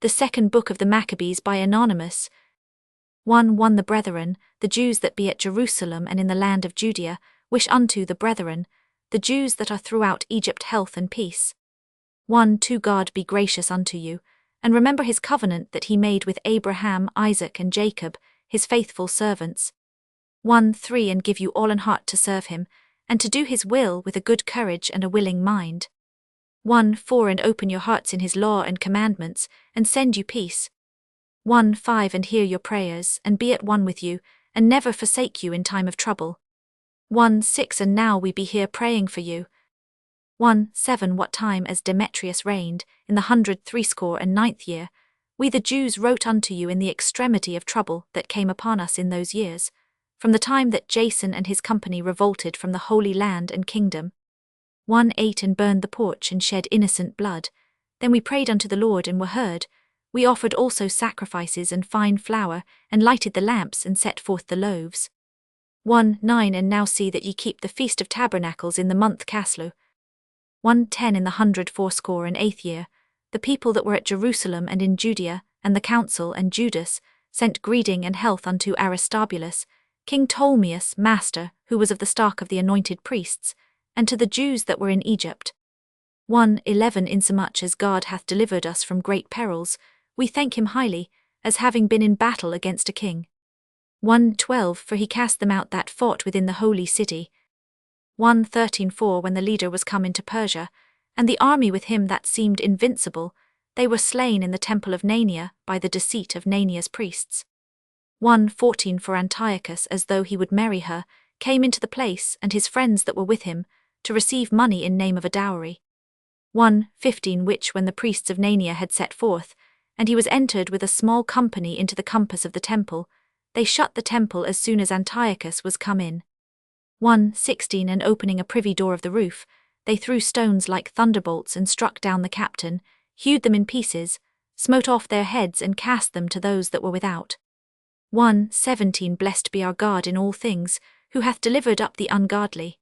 The second book of the Maccabees by Anonymous. 1 The brethren, the Jews that be at Jerusalem and in the land of Judea, wish unto the brethren, the Jews that are throughout Egypt, health and peace. 2 God be gracious unto you, and remember his covenant that he made with Abraham, Isaac, and Jacob, his faithful servants. 3 And give you all an heart to serve him, and to do his will with a good courage and a willing mind. 4 And open your hearts in his law and commandments, and send you peace. 5 And hear your prayers, and be at one with you, and never forsake you in time of trouble. 6 And now we be here praying for you. 7 What time as Demetrius reigned, in the 169th year, we the Jews wrote unto you in the extremity of trouble that came upon us in those years, from the time that Jason and his company revolted from the Holy Land and kingdom. 8 And burned the porch and shed innocent blood. Then we prayed unto the Lord and were heard. We offered also sacrifices and fine flour, and lighted the lamps and set forth the loaves. 9 And now see that ye keep the Feast of Tabernacles in the month Caslu. 10 In the 168th year, the people that were at Jerusalem and in Judea, and the council and Judas, sent greeting and health unto Aristobulus, King Ptolemaeus, master, who was of the stock of the anointed priests, and to the Jews that were in Egypt. 11 Insomuch as God hath delivered us from great perils, we thank him highly, as having been in battle against a king. 12 For he cast them out that fought within the holy city. 13 For when the leader was come into Persia, and the army with him that seemed invincible, they were slain in the temple of Nania by the deceit of Nania's priests. 14 For Antiochus, as though he would marry her, came into the place, and his friends that were with him, to receive money in name of a dowry. 15 Which when the priests of Nania had set forth, and he was entered with a small company into the compass of the temple, they shut the temple as soon as Antiochus was come in. 16 And opening a privy door of the roof, they threw stones like thunderbolts and struck down the captain, hewed them in pieces, smote off their heads and cast them to those that were without. 17 Blessed be our God in all things, who hath delivered up the ungodly.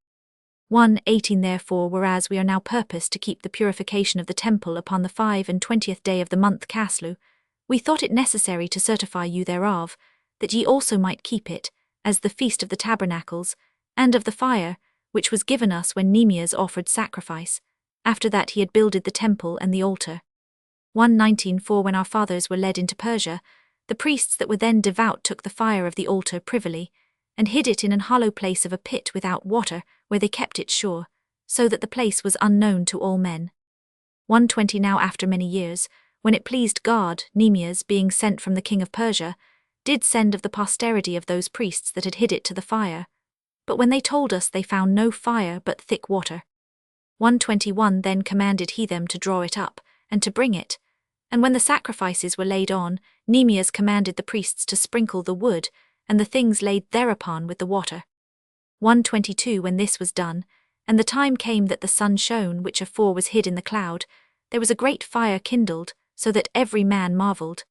18 Therefore, whereas we are now purposed to keep the purification of the temple upon the 25th day of the month Caslu, we thought it necessary to certify you thereof, that ye also might keep it, as the feast of the tabernacles, and of the fire, which was given us when Nehemiah offered sacrifice, after that he had builded the temple and the altar. 19 For when our fathers were led into Persia, the priests that were then devout took the fire of the altar privily, and hid it in an hollow place of a pit without water, where they kept it sure, so that the place was unknown to all men. 20 Now after many years, when it pleased God, Nehemiah, being sent from the king of Persia, did send of the posterity of those priests that had hid it to the fire. But when they told us, they found no fire but thick water. 21 Then commanded he them to draw it up, and to bring it. And when the sacrifices were laid on, Nehemiah commanded the priests to sprinkle the wood, and the things laid thereupon with the water. 22 When this was done, and the time came that the sun shone, which afore was hid in the cloud, there was a great fire kindled, so that every man marvelled.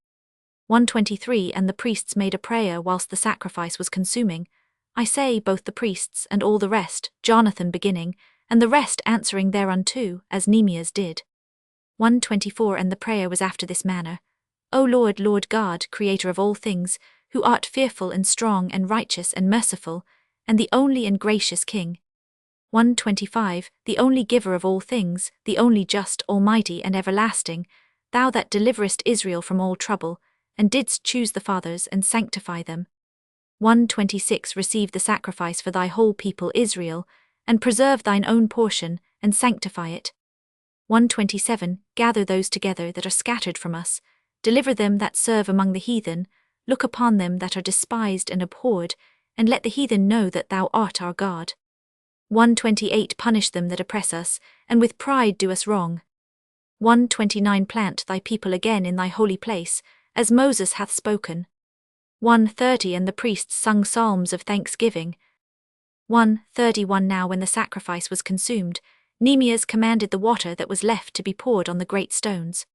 23 And the priests made a prayer whilst the sacrifice was consuming. I say, both the priests and all the rest, Jonathan beginning, and the rest answering thereunto, as Nehemiah did. 24 And the prayer was after this manner: O Lord, Lord God, Creator of all things, who art fearful and strong and righteous and merciful, and the only and gracious King. 25 The only giver of all things, the only just, almighty, and everlasting, thou that deliverest Israel from all trouble, and didst choose the fathers and sanctify them. 26 Receive the sacrifice for thy whole people Israel, and preserve thine own portion, and sanctify it. 27 Gather those together that are scattered from us, deliver them that serve among the heathen, look upon them that are despised and abhorred, and let the heathen know that thou art our God. 28 Punish them that oppress us, and with pride do us wrong. 29 Plant thy people again in thy holy place, as Moses hath spoken. 30 And the priests sung psalms of thanksgiving. 31 Now when the sacrifice was consumed, Nehemiah commanded the water that was left to be poured on the great stones.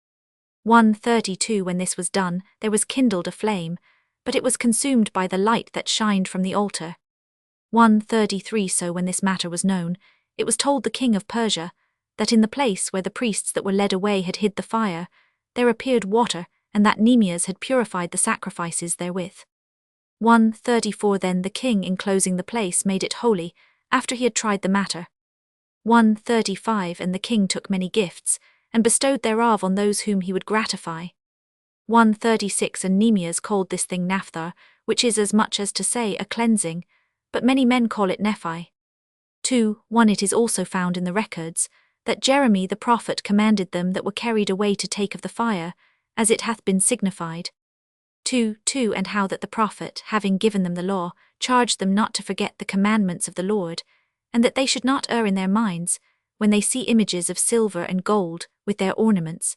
32 When this was done, there was kindled a flame, but it was consumed by the light that shined from the altar. 33 So when this matter was known, it was told the king of Persia, that in the place where the priests that were led away had hid the fire, there appeared water, and that Nehemias had purified the sacrifices therewith. 1:34 Then the king, enclosing the place, made it holy, after he had tried the matter. 1:35 And the king took many gifts, and bestowed thereof on those whom he would gratify. 1:36 And Nehemias called this thing Naphtha, which is as much as to say a cleansing, but many men call it Nephi. 2:1 It is also found in the records, that Jeremy the prophet commanded them that were carried away to take of the fire, as it hath been signified. 2:2 And how that the prophet, having given them the law, charged them not to forget the commandments of the Lord, and that they should not err in their minds, when they see images of silver and gold, with their ornaments.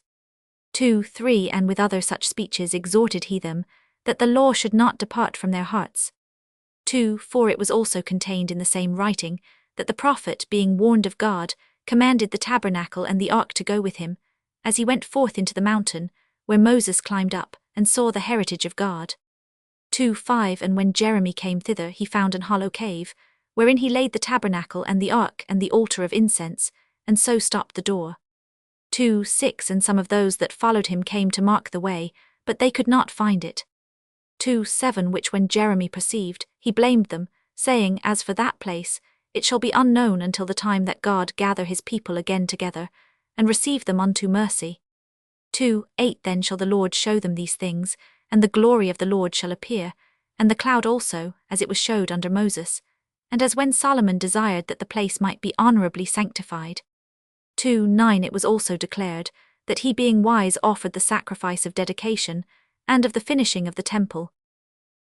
2:3 And with other such speeches exhorted he them, that the law should not depart from their hearts. 2:4 It was also contained in the same writing, that the prophet, being warned of God, commanded the tabernacle and the ark to go with him, as he went forth into the mountain, where Moses climbed up, and saw the heritage of God. 2:5 And when Jeremy came thither, he found an hollow cave, wherein he laid the tabernacle and the ark and the altar of incense, and so stopped the door. 2:6 And some of those that followed him came to mark the way, but they could not find it. 2:7 Which when Jeremy perceived, he blamed them, saying, As for that place, it shall be unknown until the time that God gather his people again together, and receive them unto mercy. 2:8 Then shall the Lord show them these things, and the glory of the Lord shall appear, and the cloud also, as it was showed under Moses, and as when Solomon desired that the place might be honorably sanctified. 2:9 It was also declared, that he being wise offered the sacrifice of dedication, and of the finishing of the temple.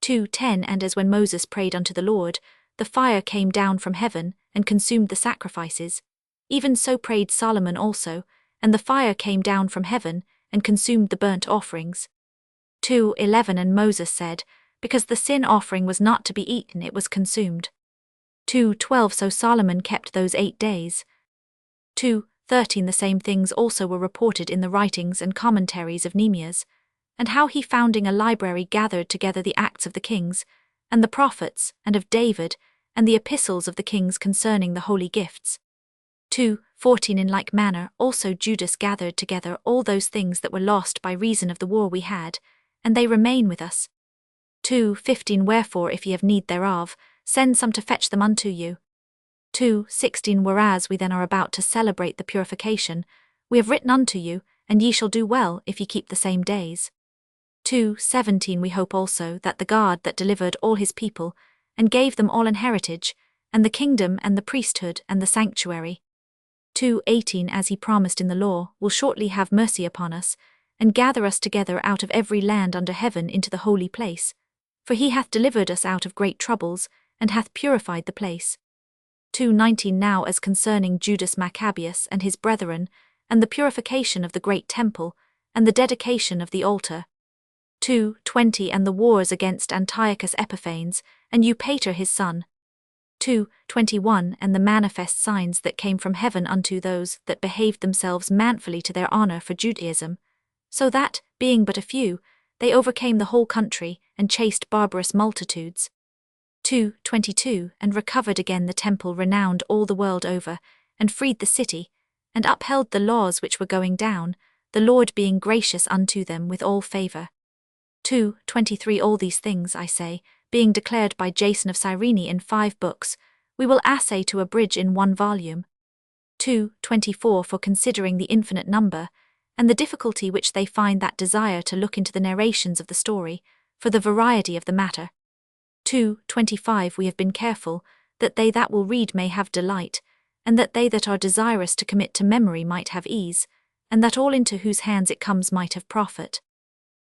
2:10 And as when Moses prayed unto the Lord, the fire came down from heaven, and consumed the sacrifices, even so prayed Solomon also, and the fire came down from heaven, and consumed the burnt offerings. 2:11 And Moses said, Because the sin offering was not to be eaten, it was consumed. 2:12 So Solomon kept those 8 days. 2:13 The same things also were reported in the writings and commentaries of Nehemias, and how he founding a library gathered together the acts of the kings, and the prophets, and of David, and the epistles of the kings concerning the holy gifts. 2:14 In like manner also Judas gathered together all those things that were lost by reason of the war we had, and they remain with us. 2:15 Wherefore if ye have need thereof, send some to fetch them unto you. 2:16 Whereas we then are about to celebrate the purification, we have written unto you, and ye shall do well if ye keep the same days. 2:17 We hope also that the God that delivered all his people, and gave them all an heritage, and the kingdom and the priesthood and the sanctuary. 2:18 As he promised in the law, will shortly have mercy upon us, and gather us together out of every land under heaven into the holy place. For he hath delivered us out of great troubles, and hath purified the place. 2:19 Now as concerning Judas Maccabeus and his brethren, and the purification of the great temple, and the dedication of the altar. 2:20 And the wars against Antiochus Epiphanes, and Eupator his son. 2:21 And the manifest signs that came from heaven unto those that behaved themselves manfully to their honor for Judaism, so that, being but a few, they overcame the whole country, and chased barbarous multitudes. 2:22 And recovered again the temple renowned all the world over, and freed the city, and upheld the laws which were going down, the Lord being gracious unto them with all favor. 2:23 All these things, I say, being declared by Jason of Cyrene in 5 books, we will assay to abridge in 1 volume. 2:24 For considering the infinite number, and the difficulty which they find that desire to look into the narrations of the story, for the variety of the matter. 2:25 We have been careful, that they that will read may have delight, and that they that are desirous to commit to memory might have ease, and that all into whose hands it comes might have profit.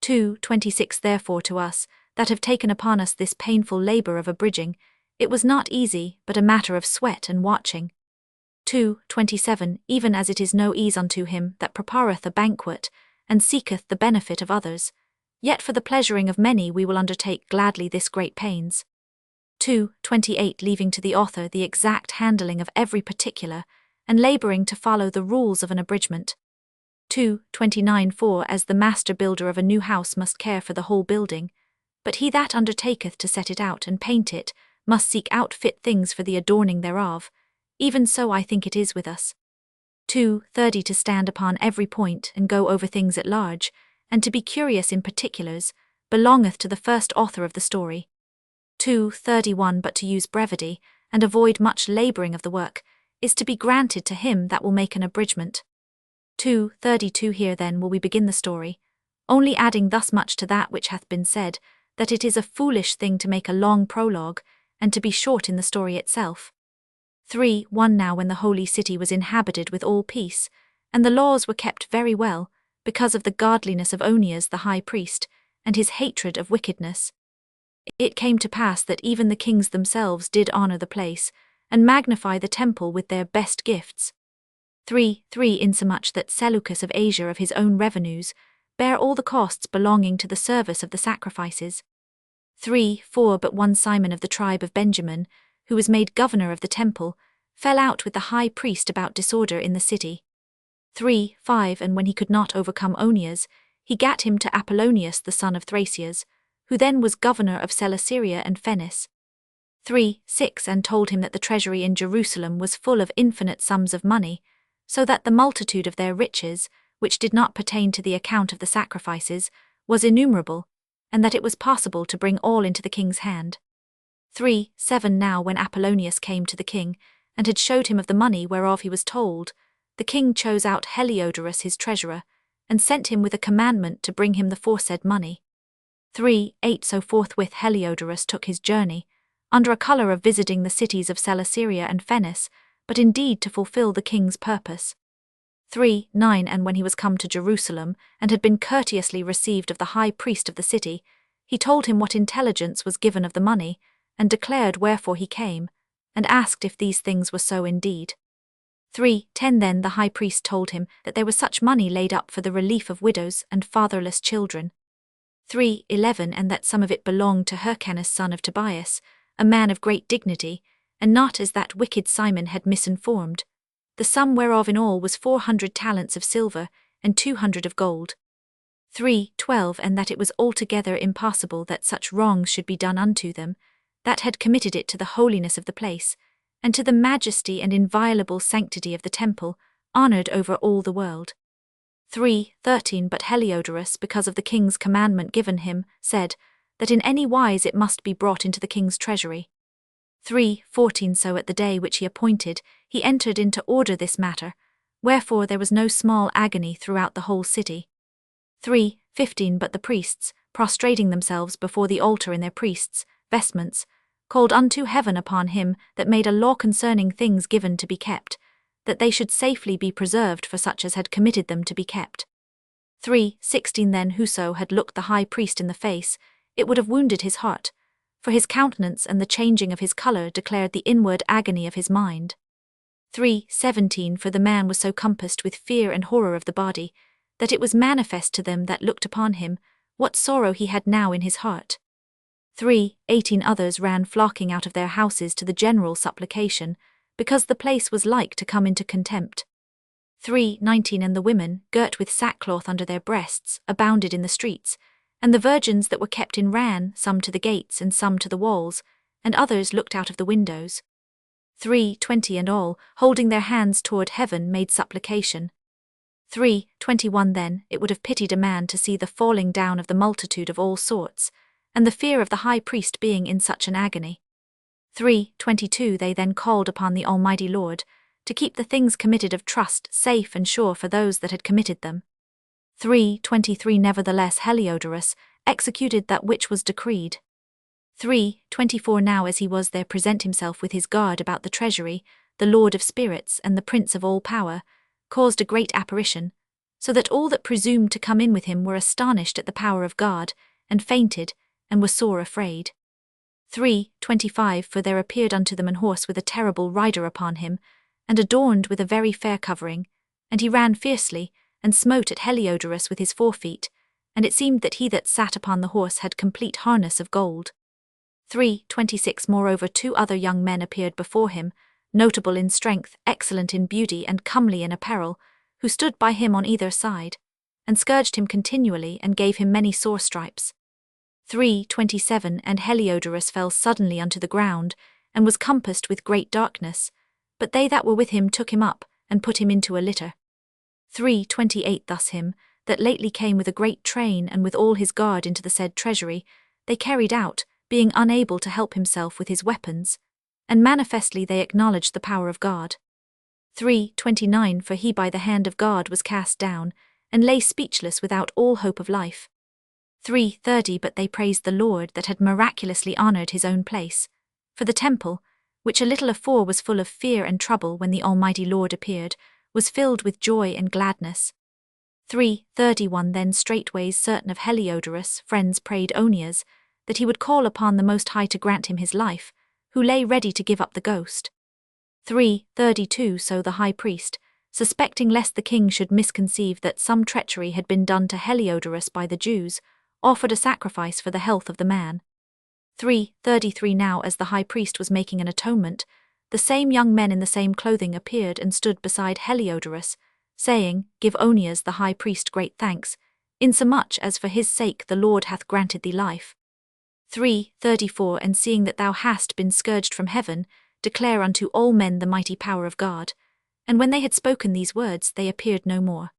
2:26 Therefore to us, that have taken upon us this painful labor of abridging, it was not easy, but a matter of sweat and watching. 2:27 Even as it is no ease unto him that prepareth a banquet, and seeketh the benefit of others, yet for the pleasuring of many we will undertake gladly this great pains. 2:28 Leaving to the author the exact handling of every particular, and laboring to follow the rules of an abridgment. 2:29 For as the master builder of a new house must care for the whole building, but he that undertaketh to set it out and paint it must seek out fit things for the adorning thereof, even so I think it is with us. 2:30 To stand upon every point and go over things at large, and to be curious in particulars, belongeth to the first author of the story. 2:31 But to use brevity, and avoid much labouring of the work, is to be granted to him that will make an abridgment. 2:32 Here then will we begin the story, only adding thus much to that which hath been said, that it is a foolish thing to make a long prologue, and to be short in the story itself. 3:1 Now when the holy city was inhabited with all peace, and the laws were kept very well, because of the godliness of Onias the high priest, and his hatred of wickedness, it came to pass that even the kings themselves did honour the place, and magnify the temple with their best gifts. 3:3 Insomuch that Seleucus of Asia of his own revenues bare all the costs belonging to the service of the sacrifices. 3:4 But one Simon of the tribe of Benjamin, who was made governor of the temple, fell out with the high priest about disorder in the city. 3:5 And when he could not overcome Onias, he gat him to Apollonius the son of Thracias, who then was governor of Celesyria and Phenis. 3:6 And told him that the treasury in Jerusalem was full of infinite sums of money, so that the multitude of their riches, which did not pertain to the account of the sacrifices, was innumerable, and that it was possible to bring all into the king's hand. 3:7 Now when Apollonius came to the king, and had showed him of the money whereof he was told, the king chose out Heliodorus his treasurer, and sent him with a commandment to bring him the foresaid money. 3:8 So forthwith Heliodorus took his journey, under a colour of visiting the cities of Celesyria and Phenis, but indeed to fulfil the king's purpose. 3:9 And when he was come to Jerusalem, and had been courteously received of the high priest of the city, he told him what intelligence was given of the money, and declared wherefore he came, and asked if these things were so indeed. 3:10 Then the high priest told him that there was such money laid up for the relief of widows and fatherless children. 3:11 And that some of it belonged to Hyrcanus son of Tobias, a man of great dignity, and not as that wicked Simon had misinformed, the sum whereof in all was 400 talents of silver, and 200 of gold. 3:12 And that it was altogether impossible that such wrongs should be done unto them, that had committed it to the holiness of the place, and to the majesty and inviolable sanctity of the temple, honoured over all the world. 3:13 But Heliodorus, because of the king's commandment given him, said, that in any wise it must be brought into the king's treasury. 3:14 So at the day which he appointed, he entered into order this matter, wherefore there was no small agony throughout the whole city. 3:15 But the priests, prostrating themselves before the altar in their priests' vestments, called unto heaven upon him that made a law concerning things given to be kept, that they should safely be preserved for such as had committed them to be kept. 3:16 Then whoso had looked the high priest in the face, it would have wounded his heart, for his countenance and the changing of his colour declared the inward agony of his mind. 3:17 For the man was so compassed with fear and horror of the body, that it was manifest to them that looked upon him, what sorrow he had now in his heart. 3:18 Others ran flocking out of their houses to the general supplication, because the place was like to come into contempt. 3:19 And the women, girt with sackcloth under their breasts, abounded in the streets, and the virgins that were kept in ran, some to the gates and some to the walls, and others looked out of the windows. 3:20 And all, holding their hands toward heaven, made supplication. 3:21 Then it would have pitied a man to see the falling down of the multitude of all sorts, and the fear of the high priest being in such an agony. 3:22 They then called upon the Almighty Lord, to keep the things committed of trust safe and sure for those that had committed them. 3:23 Nevertheless Heliodorus executed that which was decreed. 3:24 Now as he was there present himself with his guard about the treasury, the Lord of spirits and the Prince of all power, caused a great apparition, so that all that presumed to come in with him were astonished at the power of God, and fainted, and were sore afraid. 3:25 For there appeared unto them an horse with a terrible rider upon him, and adorned with a very fair covering, and he ran fiercely, and smote at Heliodorus with his forefeet, and it seemed that he that sat upon the horse had complete harness of gold. 3:26 Moreover 2 other young men appeared before him, notable in strength, excellent in beauty, and comely in apparel, who stood by him on either side, and scourged him continually, and gave him many sore stripes. 3:27 And Heliodorus fell suddenly unto the ground, and was compassed with great darkness, but they that were with him took him up, and put him into a litter. 3:28 Thus him that lately came with a great train and with all his guard into the said treasury, they carried out, being unable to help himself with his weapons, and manifestly they acknowledged the power of God. 3:29 For he by the hand of God was cast down, and lay speechless without all hope of life. 3:30 But they praised the Lord that had miraculously honored his own place. For the temple, which a little afore was full of fear and trouble when the Almighty Lord appeared, was filled with joy and gladness. 3:31 Then straightways certain of Heliodorus' friends prayed Onias, that he would call upon the Most High to grant him his life, who lay ready to give up the ghost. 3:32 So the high priest, suspecting lest the king should misconceive that some treachery had been done to Heliodorus by the Jews, offered a sacrifice for the health of the man. 3:33 Now as the high priest was making an atonement, the same young men in the same clothing appeared and stood beside Heliodorus, saying, Give Onias the high priest great thanks, insomuch as for his sake the Lord hath granted thee life. 3:34 And seeing that thou hast been scourged from heaven, declare unto all men the mighty power of God. And when they had spoken these words, they appeared no more.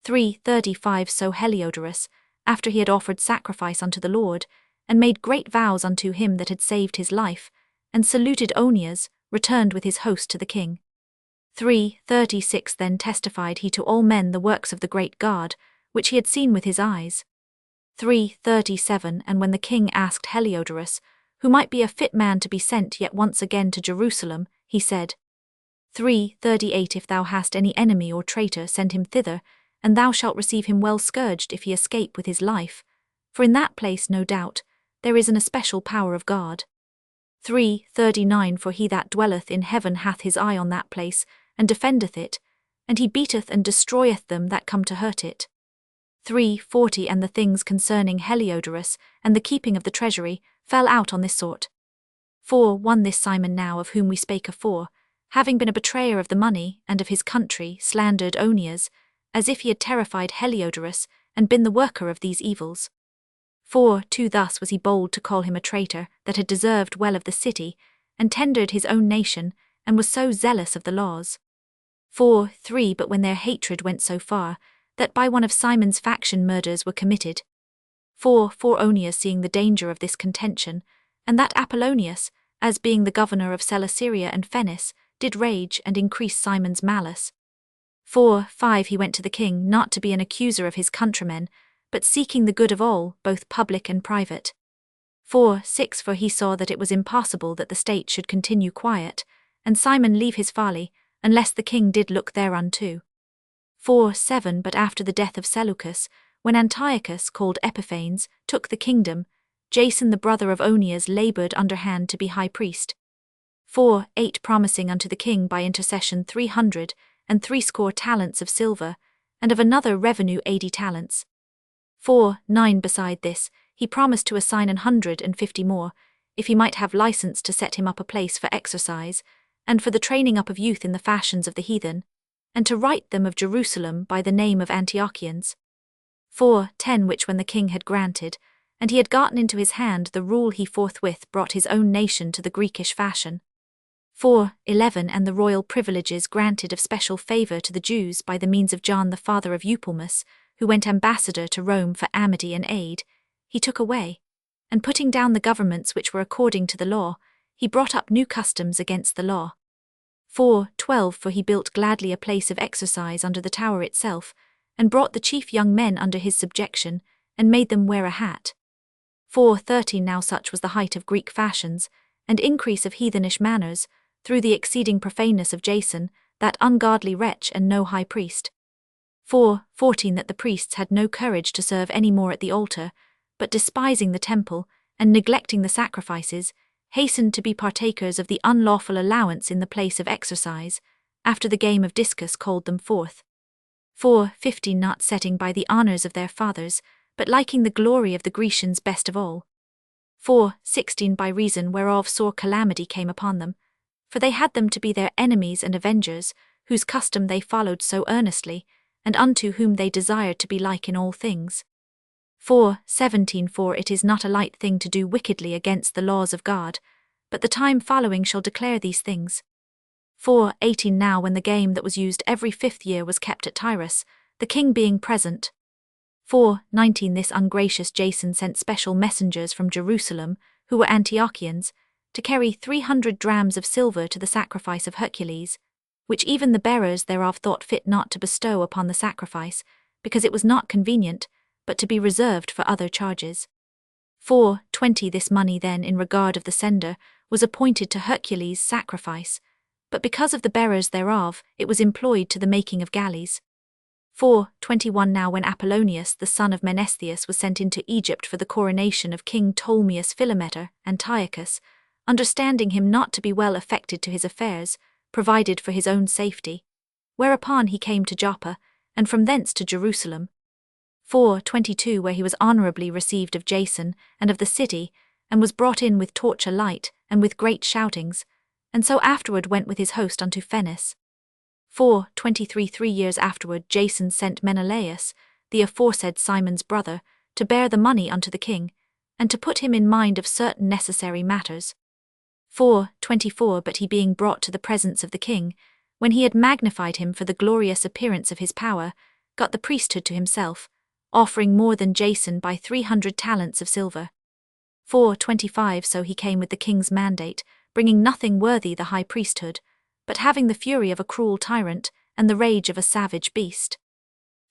3:35 So Heliodorus, after he had offered sacrifice unto the Lord, and made great vows unto him that had saved his life, and saluted Onias, returned with his host to the king. 3:36 Then testified he to all men the works of the great God, which he had seen with his eyes. 3:37 And when the king asked Heliodorus, who might be a fit man to be sent yet once again to Jerusalem, he said, 3:38 If thou hast any enemy or traitor, send him thither, and thou shalt receive him well scourged if he escape with his life, for in that place, no doubt, there is an especial power of God. 3:39 For he that dwelleth in heaven hath his eye on that place, and defendeth it, and he beateth and destroyeth them that come to hurt it. 3:40 And the things concerning Heliodorus, and the keeping of the treasury, fell out on this sort. 4:1 This Simon now of whom we spake afore, having been a betrayer of the money, and of his country, slandered Onias, as if he had terrified Heliodorus, and been the worker of these evils. 4:2 Thus was he bold to call him a traitor, that had deserved well of the city, and tendered his own nation, and was so zealous of the laws. 4:3 But when their hatred went so far, that by one of Simon's faction murders were committed. 4:4 Onias seeing the danger of this contention, and that Apollonius, as being the governor of Celesyria and Phenice, did rage and increase Simon's malice. 4:5 He went to the king, not to be an accuser of his countrymen, but seeking the good of all, both public and private. 4:6 For he saw that it was impossible that the state should continue quiet, and Simon leave his folly, unless the king did look thereunto. 4:7 But after the death of Seleucus, when Antiochus, called Epiphanes, took the kingdom, Jason the brother of Onias laboured underhand to be high priest. 4:8 Promising unto the king by intercession 360 talents of silver, and of another revenue 80 talents. 4:9 Beside this, he promised to assign 150 more, if he might have license to set him up a place for exercise, and for the training up of youth in the fashions of the heathen, and to write them of Jerusalem by the name of Antiochians. 4:10 Which when the king had granted, and he had gotten into his hand the rule, he forthwith brought his own nation to the Greekish fashion. 4:11 And the royal privileges granted of special favour to the Jews by the means of John the father of Eupalmus, who went ambassador to Rome for amity and aid, he took away, and putting down the governments which were according to the law, he brought up new customs against the law. 4:12 For he built gladly a place of exercise under the tower itself, and brought the chief young men under his subjection, and made them wear a hat. 4:13 Now such was the height of Greek fashions, and increase of heathenish manners, through the exceeding profaneness of Jason, that ungodly wretch and no high priest. 4:14 That the priests had no courage to serve any more at the altar, but despising the temple, and neglecting the sacrifices, hastened to be partakers of the unlawful allowance in the place of exercise, after the game of discus called them forth. 4:15 Not setting by the honours of their fathers, but liking the glory of the Grecians best of all. 4:16 By reason whereof sore calamity came upon them, for they had them to be their enemies and avengers, whose custom they followed so earnestly, and unto whom they desired to be like in all things. 4:17 For it is not a light thing to do wickedly against the laws of God, but the time following shall declare these things. 4:18 Now when the game that was used every 5th year was kept at Tyrus, the king being present, 4:19 This ungracious Jason sent special messengers from Jerusalem, who were Antiochians, to carry 300 drams of silver to the sacrifice of Hercules, which even the bearers thereof thought fit not to bestow upon the sacrifice, because it was not convenient, but to be reserved for other charges. 4:20 This money then, in regard of the sender, was appointed to Hercules' sacrifice, but because of the bearers thereof, it was employed to the making of galleys. 4:21 Now when Apollonius the son of Menesthius was sent into Egypt for the coronation of King Ptolemaeus Philometor, Antiochus, understanding him not to be well affected to his affairs, provided for his own safety. Whereupon he came to Joppa, and from thence to Jerusalem. 4:22 Where he was honourably received of Jason, and of the city, and was brought in with torture light, and with great shoutings, and so afterward went with his host unto Phenice. 4:23 3 years afterward Jason sent Menelaus, the aforesaid Simon's brother, to bear the money unto the king, and to put him in mind of certain necessary matters. 4:24 But he being brought to the presence of the king, when he had magnified him for the glorious appearance of his power, got the priesthood to himself, offering more than Jason by 300 talents of silver. 4:25 So he came with the king's mandate, bringing nothing worthy the high priesthood, but having the fury of a cruel tyrant, and the rage of a savage beast.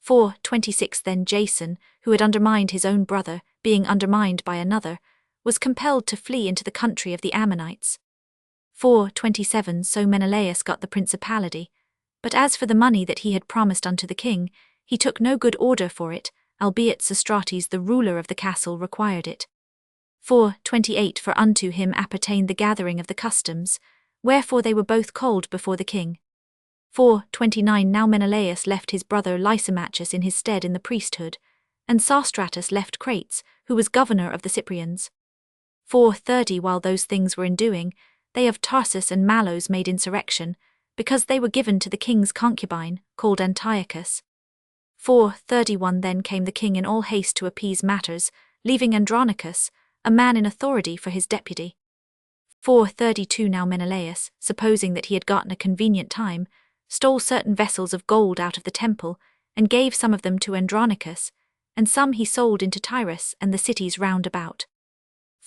4:26 Then Jason, who had undermined his own brother, being undermined by another, was compelled to flee into the country of the Ammonites. 4:27 So Menelaus got the principality, but as for the money that he had promised unto the king, he took no good order for it, albeit Sostrates the ruler of the castle required it. 4:28 For unto him appertained the gathering of the customs, wherefore they were both called before the king. 4:29 Now Menelaus left his brother Lysimachus in his stead in the priesthood, and Sostratus left Crates, who was governor of the Cyprians. 4:30 While those things were in doing, they of Tarsus and Malos made insurrection, because they were given to the king's concubine, called Antiochus. 4:31 Then came the king in all haste to appease matters, leaving Andronicus, a man in authority, for his deputy. 4:32 Now Menelaus, supposing that he had gotten a convenient time, stole certain vessels of gold out of the temple, and gave some of them to Andronicus, and some he sold into Tyrus and the cities round about.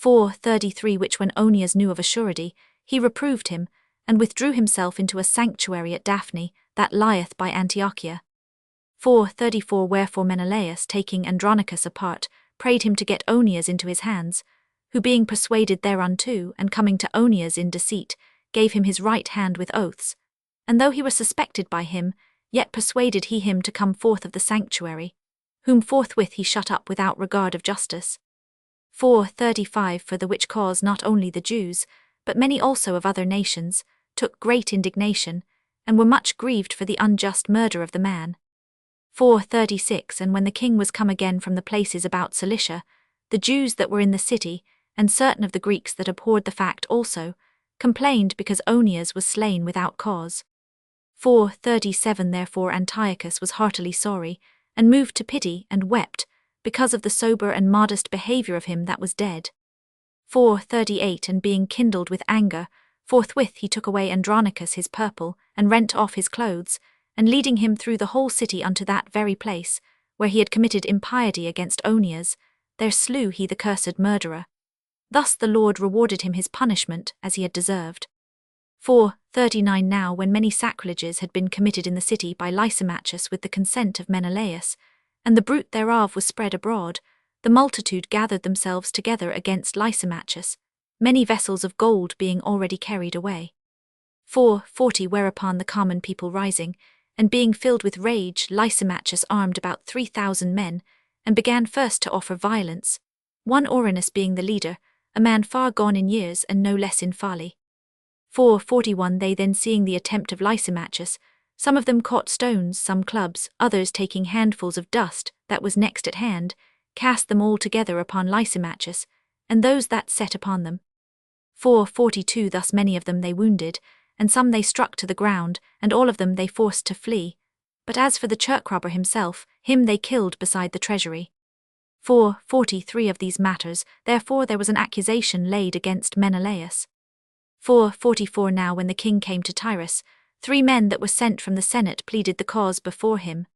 4:33 Which when Onias knew of a surety, he reproved him, and withdrew himself into a sanctuary at Daphne, that lieth by Antiochia. 4:34 Wherefore Menelaus, taking Andronicus apart, prayed him to get Onias into his hands, who being persuaded thereunto, and coming to Onias in deceit, gave him his right hand with oaths, and though he were suspected by him, yet persuaded he him to come forth of the sanctuary, whom forthwith he shut up without regard of justice. 4:35 For the which cause not only the Jews, but many also of other nations, took great indignation, and were much grieved for the unjust murder of the man. 4:36 And when the king was come again from the places about Cilicia, the Jews that were in the city, and certain of the Greeks that abhorred the fact also, complained because Onias was slain without cause. 4:37 Therefore Antiochus was heartily sorry, and moved to pity, and wept, because of the sober and modest behaviour of him that was dead. 4:38 And being kindled with anger, forthwith he took away Andronicus his purple, and rent off his clothes, and leading him through the whole city unto that very place, where he had committed impiety against Onias, there slew he the cursed murderer. Thus the Lord rewarded him his punishment, as he had deserved. 4:39 Now when many sacrileges had been committed in the city by Lysimachus with the consent of Menelaus, and the bruit thereof was spread abroad, the multitude gathered themselves together against Lysimachus, many vessels of gold being already carried away. 4:40 Whereupon the common people rising, and being filled with rage, Lysimachus armed about 3,000 men, and began first to offer violence, one Orinus being the leader, a man far gone in years and no less in folly. 4:41 They then seeing the attempt of Lysimachus, some of them caught stones, some clubs, others taking handfuls of dust that was next at hand, cast them all together upon Lysimachus, and those that set upon them. 4:42 Thus many of them they wounded, and some they struck to the ground, and all of them they forced to flee. But as for the church robber himself, him they killed beside the treasury. 4:43 Of these matters, therefore there was an accusation laid against Menelaus. 4:44 Now when the king came to Tyrus, 3 men that were sent from the Senate pleaded the cause before him.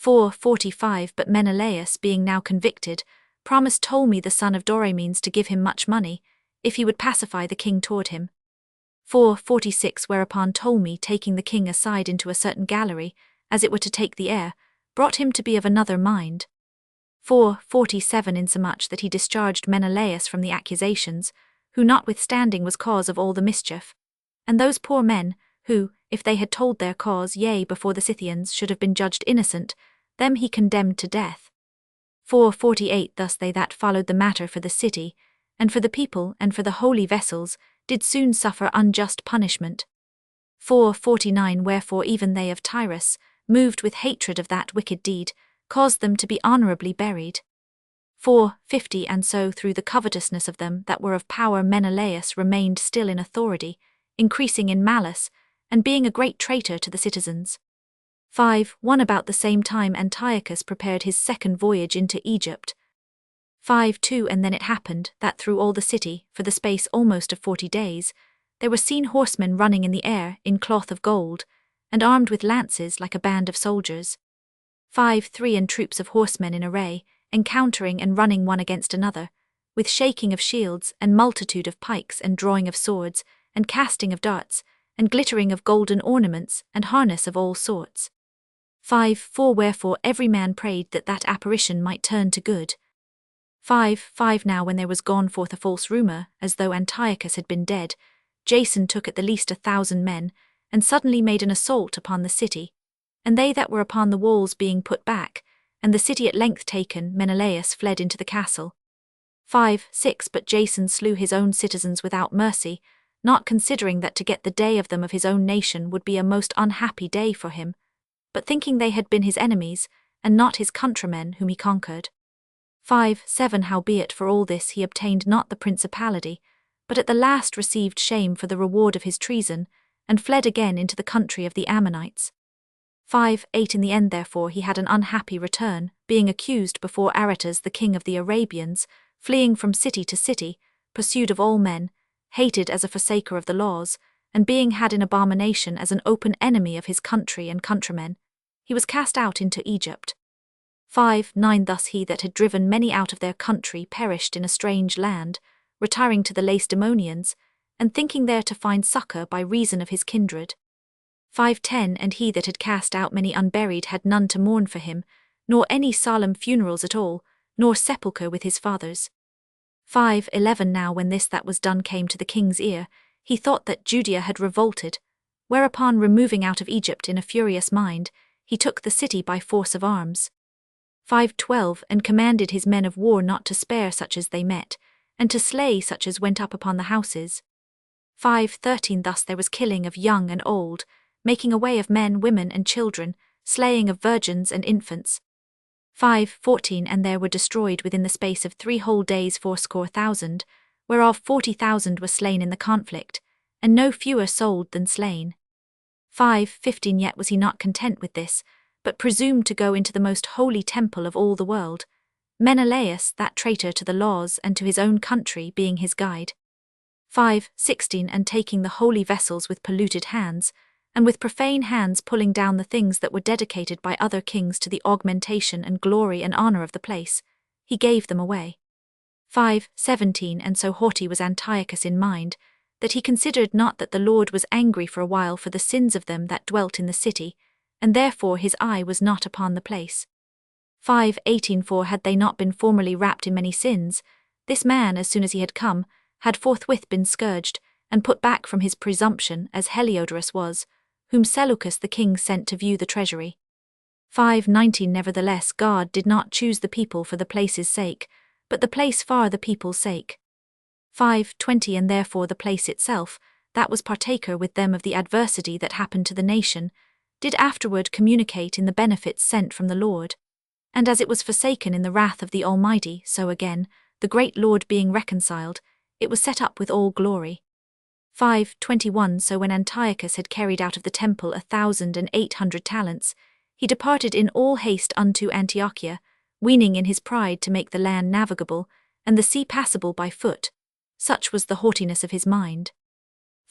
4:45 But Menelaus, being now convicted, promised Ptolemy the son of Dorymenes to give him much money, if he would pacify the king toward him. 4:46 Whereupon Ptolemy, taking the king aside into a certain gallery, as it were to take the air, brought him to be of another mind. 4:47 Insomuch that he discharged Menelaus from the accusations, who notwithstanding was cause of all the mischief. And those poor men, who, if they had told their cause, yea, before the Scythians, should have been judged innocent, them he condemned to death. 4:48 Thus they that followed the matter for the city, and for the people, and for the holy vessels, did soon suffer unjust punishment. 4:49 Wherefore even they of Tyrus, moved with hatred of that wicked deed, caused them to be honourably buried. 4:50 And so through the covetousness of them that were of power Menelaus remained still in authority, increasing in malice, and being a great traitor to the citizens. 5:1 About the same time Antiochus prepared his second voyage into Egypt. 5:2 And then it happened, that through all the city, for the space almost of 40 days, there were seen horsemen running in the air, in cloth of gold, and armed with lances like a band of soldiers. 5:3 And troops of horsemen in array, encountering and running one against another, with shaking of shields, and multitude of pikes, and drawing of swords, and casting of darts, and glittering of golden ornaments, and harness of all sorts. 5:4 Wherefore every man prayed that that apparition might turn to good. 5:5 Now when there was gone forth a false rumour, as though Antiochus had been dead, Jason took at the least 1,000 men, and suddenly made an assault upon the city. And they that were upon the walls being put back, and the city at length taken, Menelaus fled into the castle. 5:6 But Jason slew his own citizens without mercy, not considering that to get the day of them of his own nation would be a most unhappy day for him, but thinking they had been his enemies, and not his countrymen whom he conquered. 5:7 Howbeit for all this he obtained not the principality, but at the last received shame for the reward of his treason, and fled again into the country of the Ammonites. 5:8 In the end therefore he had an unhappy return, being accused before Aretas the king of the Arabians, fleeing from city to city, pursued of all men, hated as a forsaker of the laws, and being had in abomination as an open enemy of his country and countrymen, he was cast out into Egypt. 5:9 Thus he that had driven many out of their country perished in a strange land, retiring to the Lacedaemonians, and thinking there to find succour by reason of his kindred. 5:10 And he that had cast out many unburied had none to mourn for him, nor any solemn funerals at all, nor sepulchre with his fathers. 5:11 Now when this that was done came to the king's ear, he thought that Judea had revolted, whereupon removing out of Egypt in a furious mind, he took the city by force of arms. 5:12 And commanded his men of war not to spare such as they met, and to slay such as went up upon the houses. 5:13 Thus there was killing of young and old, making away of men, women, and children, slaying of virgins and infants. 5:14 And there were destroyed within the space of 3 whole days 80,000, whereof 40,000 were slain in the conflict, and no fewer sold than slain. 5:15 Yet was he not content with this, but presumed to go into the most holy temple of all the world, Menelaus, that traitor to the laws and to his own country, being his guide. 5:16 And taking the holy vessels with polluted hands, and with profane hands pulling down the things that were dedicated by other kings to the augmentation and glory and honour of the place, he gave them away. 5:17 And so haughty was Antiochus in mind, that he considered not that the Lord was angry for a while for the sins of them that dwelt in the city, and therefore his eye was not upon the place. 5:18 For had they not been formerly wrapped in many sins, this man, as soon as he had come, had forthwith been scourged, and put back from his presumption, as Heliodorus was, whom Seleucus the king sent to view the treasury. 5:19 Nevertheless God did not choose the people for the place's sake, but the place for the people's sake. 5:20 And therefore the place itself, that was partaker with them of the adversity that happened to the nation, did afterward communicate in the benefits sent from the Lord. And as it was forsaken in the wrath of the Almighty, so again, the great Lord being reconciled, it was set up with all glory. 5:21 So when Antiochus had carried out of the temple 1,800 talents, he departed in all haste unto Antiochia, weening in his pride to make the land navigable, and the sea passable by foot. Such was the haughtiness of his mind.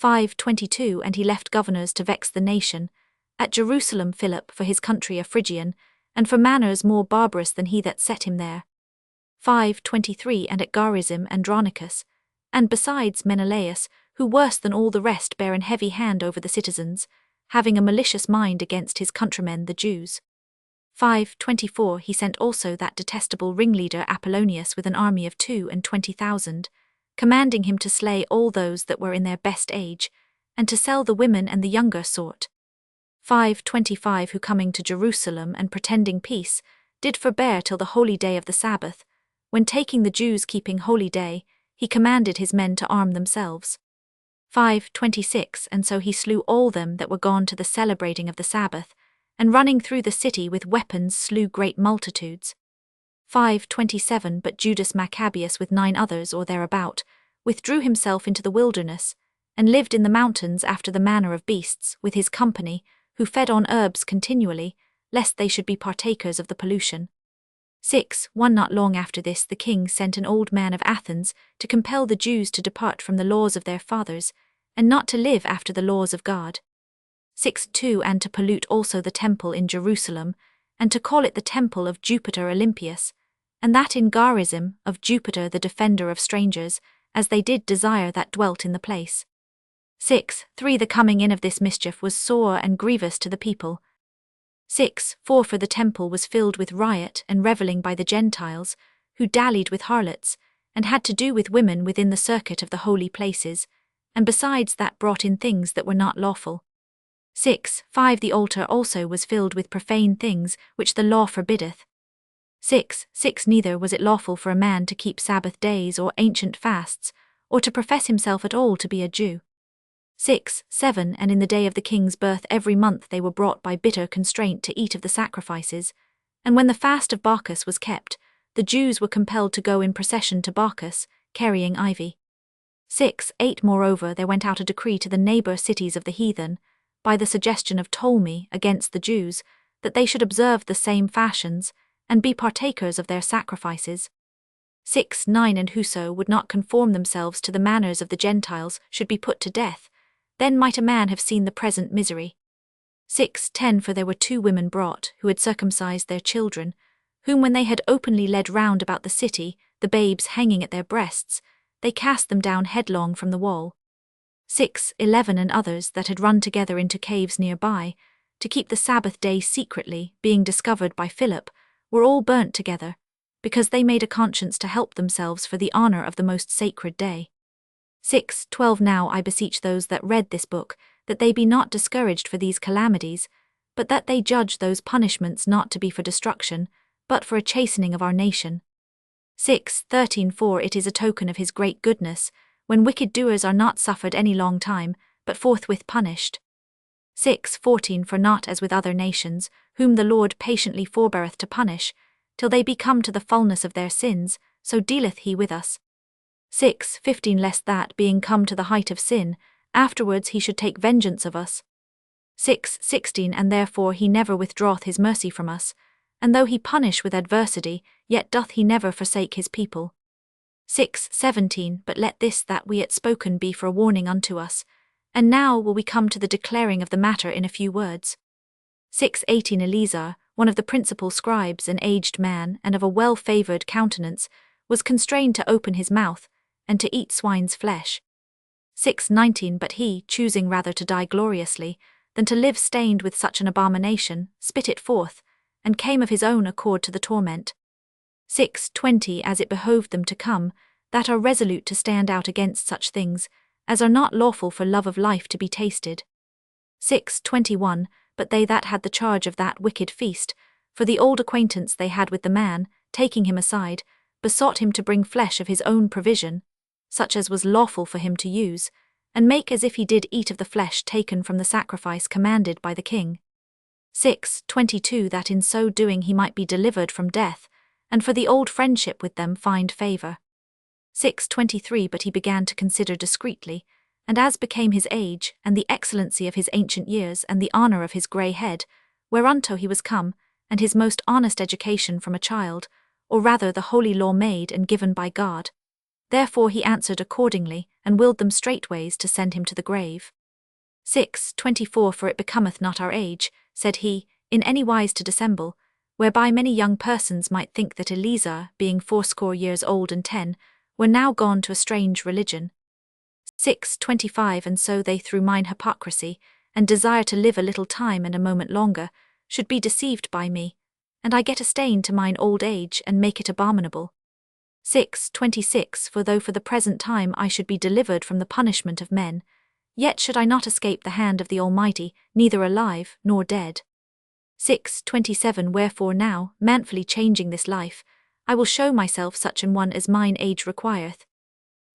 5:22 And he left governors to vex the nation. At Jerusalem Philip, for his country a Phrygian, and for manners more barbarous than he that set him there. 5:23 And at Garizim Andronicus, and besides Menelaus, who worse than all the rest bare an heavy hand over the citizens, having a malicious mind against his countrymen the Jews. 5:24 He sent also that detestable ringleader Apollonius with an army of 22,000, commanding him to slay all those that were in their best age, and to sell the women and the younger sort. 5:25 Who coming to Jerusalem and pretending peace, did forbear till the holy day of the Sabbath, when taking the Jews keeping holy day, he commanded his men to arm themselves. 5:26 And so he slew all them that were gone to the celebrating of the Sabbath, and running through the city with weapons slew great multitudes. 5:27 But Judas Maccabeus with 9 others or thereabout, withdrew himself into the wilderness, and lived in the mountains after the manner of beasts, with his company, who fed on herbs continually, lest they should be partakers of the pollution. 6:1 Not long after this the king sent an old man of Athens to compel the Jews to depart from the laws of their fathers, and not to live after the laws of God. 6:2 And to pollute also the temple in Jerusalem, and to call it the temple of Jupiter Olympius, and that in Garizim of Jupiter the defender of strangers, as they did desire that dwelt in the place. 6:3 The coming in of this mischief was sore and grievous to the people. 6:4 For the temple was filled with riot and revelling by the Gentiles, who dallied with harlots, and had to do with women within the circuit of the holy places, and besides that brought in things that were not lawful. 6:5 The altar also was filled with profane things, which the law forbiddeth. 6:6 Neither was it lawful for a man to keep Sabbath days or ancient fasts, or to profess himself at all to be a Jew. 6:7 And in the day of the king's birth every month they were brought by bitter constraint to eat of the sacrifices, and when the fast of Bacchus was kept, the Jews were compelled to go in procession to Bacchus, carrying ivy. 6:8 Moreover there went out a decree to the neighbor cities of the heathen, by the suggestion of Ptolemy against the Jews, that they should observe the same fashions, and be partakers of their sacrifices. 6:9 And whoso would not conform themselves to the manners of the Gentiles should be put to death, then might a man have seen the present misery. 6:10 For there were 2 women brought, who had circumcised their children, whom when they had openly led round about the city, the babes hanging at their breasts, they cast them down headlong from the wall. 6:11 And others that had run together into caves near by, to keep the Sabbath day secretly, being discovered by Philip, were all burnt together, because they made a conscience to help themselves for the honor of the most sacred day. 6:12 Now I beseech those that read this book, that they be not discouraged for these calamities, but that they judge those punishments not to be for destruction, but for a chastening of our nation. 6:13 For it is a token of his great goodness, when wicked doers are not suffered any long time, but forthwith punished. 6:14 For not as with other nations, whom the Lord patiently forbeareth to punish, till they be come to the fullness of their sins, so dealeth he with us. 6:15 Lest that, being come to the height of sin, afterwards he should take vengeance of us. 6:16 And therefore he never withdraweth his mercy from us, and though he punish with adversity, yet doth he never forsake his people. 6:17 But let this that we had spoken be for a warning unto us, and now will we come to the declaring of the matter in a few words. 6:18 Eleazar, one of the principal scribes, an aged man, and of a well-favoured countenance, was constrained to open his mouth, and to eat swine's flesh. 6:19 But he, choosing rather to die gloriously, than to live stained with such an abomination, spit it forth, and came of his own accord to the torment. 6:20 As it behoved them to come, that are resolute to stand out against such things, as are not lawful for love of life to be tasted. 6:21 But they that had the charge of that wicked feast, for the old acquaintance they had with the man, taking him aside, besought him to bring flesh of his own provision, such as was lawful for him to use, and make as if he did eat of the flesh taken from the sacrifice commanded by the king. 6:22 That in so doing he might be delivered from death, and for the old friendship with them find favour. 6:23 But he began to consider discreetly, and as became his age, and the excellency of his ancient years, and the honour of his grey head, whereunto he was come, and his most honest education from a child, or rather the holy law made and given by God. Therefore he answered accordingly, and willed them straightways to send him to the grave. 6:24 For it becometh not our age, said he, in any wise to dissemble, whereby many young persons might think that Eleazar, being 80 old and 10, were now gone to a strange religion. 6:25 And so they through mine hypocrisy, and desire to live a little time and a moment longer, should be deceived by me, and I get a stain to mine old age, and make it abominable. 6:26 For though for the present time I should be delivered from the punishment of men, yet should I not escape the hand of the Almighty, neither alive nor dead. 6:27 Wherefore now, manfully changing this life, I will show myself such an one as mine age requireth.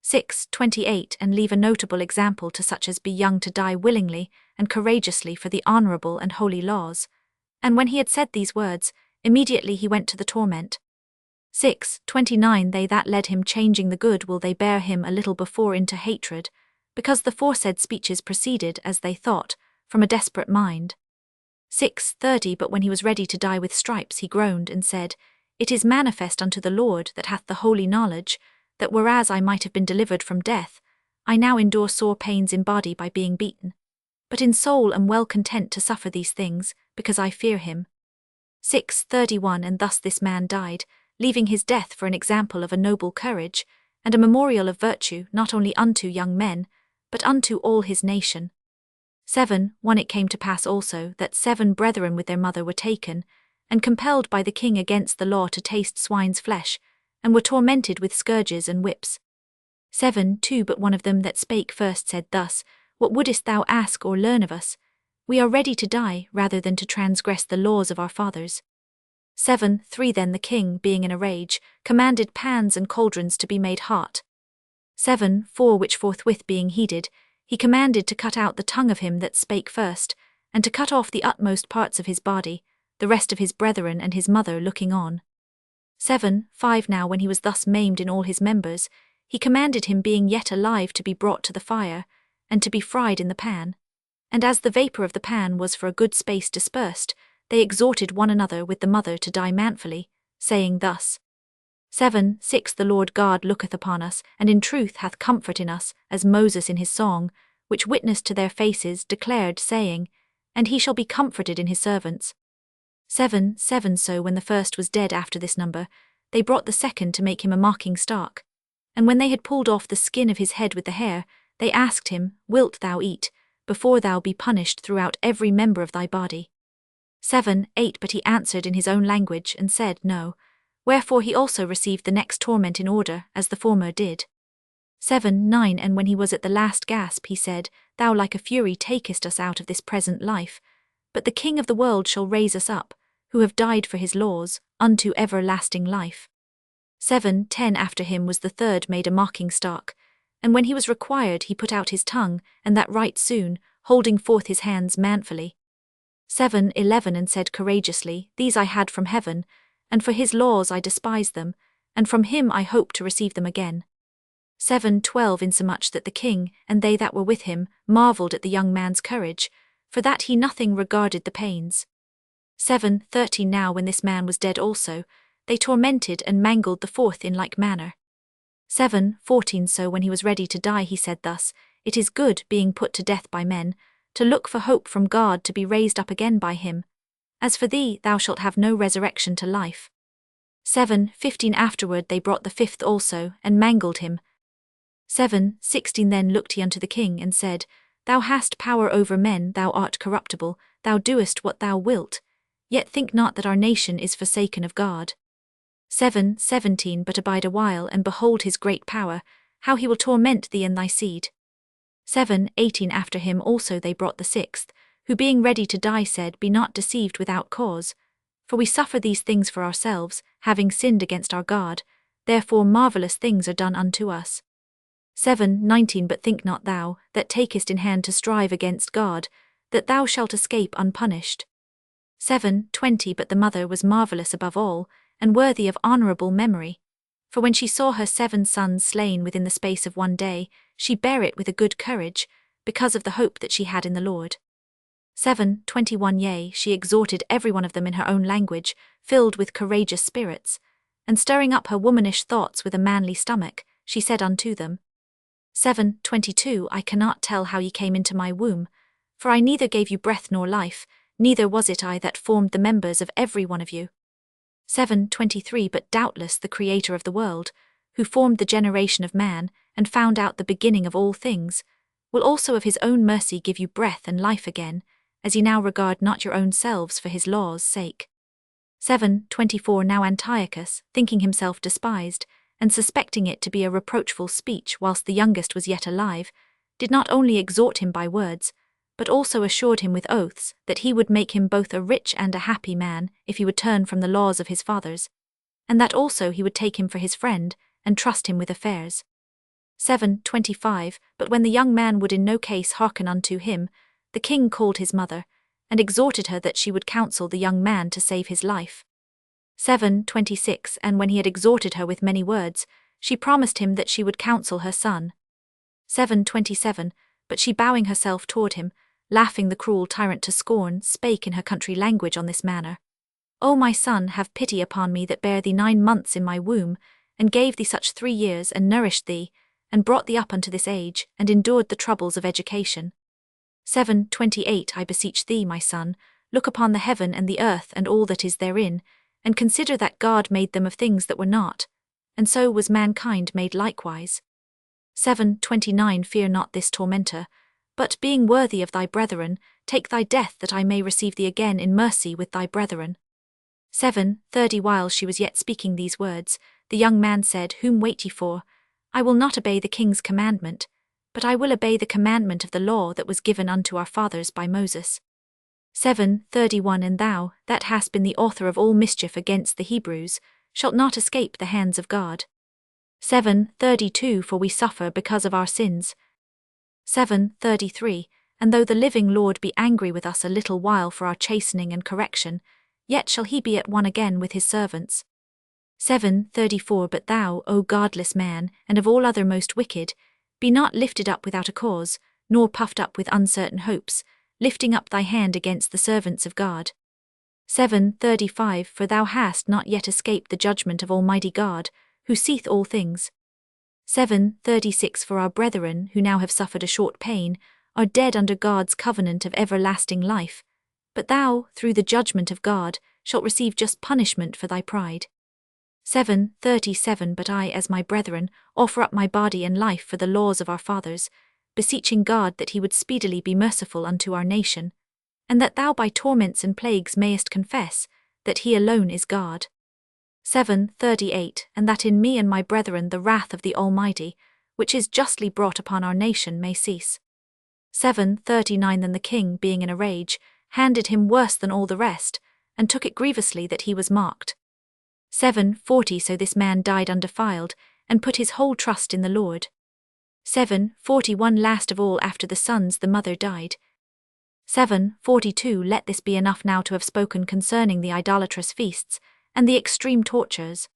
6:28 And leave a notable example to such as be young to die willingly and courageously for the honourable and holy laws. And when he had said these words, immediately he went to the torment. 6:29 They that led him changing the good will they bear him a little before into hatred, because the foresaid speeches proceeded, as they thought, from a desperate mind. 6:30 But when he was ready to die with stripes, he groaned and said, It is manifest unto the Lord that hath the holy knowledge, that whereas I might have been delivered from death, I now endure sore pains in body by being beaten. But in soul am well content to suffer these things, because I fear him. 6:31 And thus this man died, leaving his death for an example of a noble courage, and a memorial of virtue not only unto young men, but unto all his nation. 7:1 It came to pass also that 7 brethren with their mother were taken, and compelled by the king against the law to taste swine's flesh, and were tormented with scourges and whips. 7:2 But one of them that spake first said thus, What wouldest thou ask or learn of us? We are ready to die rather than to transgress the laws of our fathers. 7:3 Then the king, being in a rage, commanded pans and cauldrons to be made hot. 7:4 Which forthwith being heated, he commanded to cut out the tongue of him that spake first, and to cut off the utmost parts of his body, the rest of his brethren and his mother looking on. 7:5 Now when he was thus maimed in all his members, he commanded him being yet alive to be brought to the fire, and to be fried in the pan. And as the vapour of the pan was for a good space dispersed, they exhorted one another with the mother to die manfully, saying thus, 7:6 The Lord God looketh upon us, and in truth hath comfort in us, as Moses in his song, which witnessed to their faces, declared, saying, And he shall be comforted in his servants. 7:7 So when the first was dead after this number, they brought the second to make him a mocking stock. And when they had pulled off the skin of his head with the hair, they asked him, Wilt thou eat, before thou be punished throughout every member of thy body? 7:8 But he answered in his own language, and said, No. Wherefore he also received the next torment in order, as the former did. 7:9 And when he was at the last gasp, he said, Thou like a fury takest us out of this present life, but the King of the world shall raise us up, who have died for his laws, unto everlasting life. 7:10 After him was the third made a mocking stock, and when he was required he put out his tongue, and that right soon, holding forth his hands manfully. 7:11 And said courageously, These I had from heaven, and for his laws I despise them, and from him I hope to receive them again. 7:12 Insomuch that the king, and they that were with him, marvelled at the young man's courage, for that he nothing regarded the pains. 7:13 Now when this man was dead also, they tormented and mangled the fourth in like manner. 7:14 So when he was ready to die he said thus, It is good, being put to death by men, to look for hope from God to be raised up again by him. As for thee, thou shalt have no resurrection to life. 7:15 Afterward they brought the fifth also, and mangled him. 7:16 Then looked he unto the king, and said, Thou hast power over men, thou art corruptible, thou doest what thou wilt, yet think not that our nation is forsaken of God. 7:17 But abide a while, and behold his great power, how he will torment thee and thy seed. 7:18 After him also they brought the sixth, who being ready to die said, Be not deceived without cause, for we suffer these things for ourselves, having sinned against our God, therefore marvellous things are done unto us. 7:19 But think not thou, that takest in hand to strive against God, that thou shalt escape unpunished. 7:20 But the mother was marvellous above all, and worthy of honourable memory. For when she saw her 7 sons slain within the space of one day, she bare it with a good courage, because of the hope that she had in the Lord. 7:21 Yea, she exhorted every one of them in her own language, filled with courageous spirits, and stirring up her womanish thoughts with a manly stomach, she said unto them, 7:22 I cannot tell how ye came into my womb, for I neither gave you breath nor life, neither was it I that formed the members of every one of you. 7:23 But doubtless the Creator of the world, who formed the generation of man, and found out the beginning of all things, will also of his own mercy give you breath and life again, as ye now regard not your own selves for his law's sake. 7:24 Now Antiochus, thinking himself despised, and suspecting it to be a reproachful speech whilst the youngest was yet alive, did not only exhort him by words, but also assured him with oaths that he would make him both a rich and a happy man if he would turn from the laws of his fathers, and that also he would take him for his friend, and trust him with affairs. 7:25 But when the young man would in no case hearken unto him, the king called his mother, and exhorted her that she would counsel the young man to save his life. 7:26 And when he had exhorted her with many words, she promised him that she would counsel her son. 7:27 But she bowing herself toward him, laughing the cruel tyrant to scorn, spake in her country language on this manner: O my son, have pity upon me that bare thee 9 months in my womb, and gave thee such 3 years, and nourished thee, and brought thee up unto this age, and endured the troubles of education. 7:28 I beseech thee, my son, look upon the heaven and the earth and all that is therein, and consider that God made them of things that were not, and so was mankind made likewise. 7:29 Fear not this tormentor, but being worthy of thy brethren, take thy death that I may receive thee again in mercy with thy brethren. 7:30 While she was yet speaking these words, the young man said, Whom wait ye for? I will not obey the king's commandment, but I will obey the commandment of the law that was given unto our fathers by Moses. 7:31 And thou, that hast been the author of all mischief against the Hebrews, shalt not escape the hands of God. 7:32 For we suffer because of our sins. 7:33 And though the living Lord be angry with us a little while for our chastening and correction, yet shall he be at one again with his servants. 7:34 But thou, O godless man, and of all other most wicked, be not lifted up without a cause, nor puffed up with uncertain hopes, lifting up thy hand against the servants of God. 7:35 For thou hast not yet escaped the judgment of Almighty God, who seeth all things. 7:36 For our brethren, who now have suffered a short pain, are dead under God's covenant of everlasting life, but thou, through the judgment of God, shalt receive just punishment for thy pride. 7:37 But I, as my brethren, offer up my body and life for the laws of our fathers, beseeching God that he would speedily be merciful unto our nation, and that thou by torments and plagues mayest confess that he alone is God. 7:38 And that in me and my brethren the wrath of the Almighty, which is justly brought upon our nation, may cease. 7:39 Then the king, being in a rage, handed him worse than all the rest, and took it grievously that he was marked. 7:40 So this man died undefiled, and put his whole trust in the Lord. 7:41 Last of all after the sons the mother died. 7:42 Let this be enough now to have spoken concerning the idolatrous feasts, and the extreme tortures.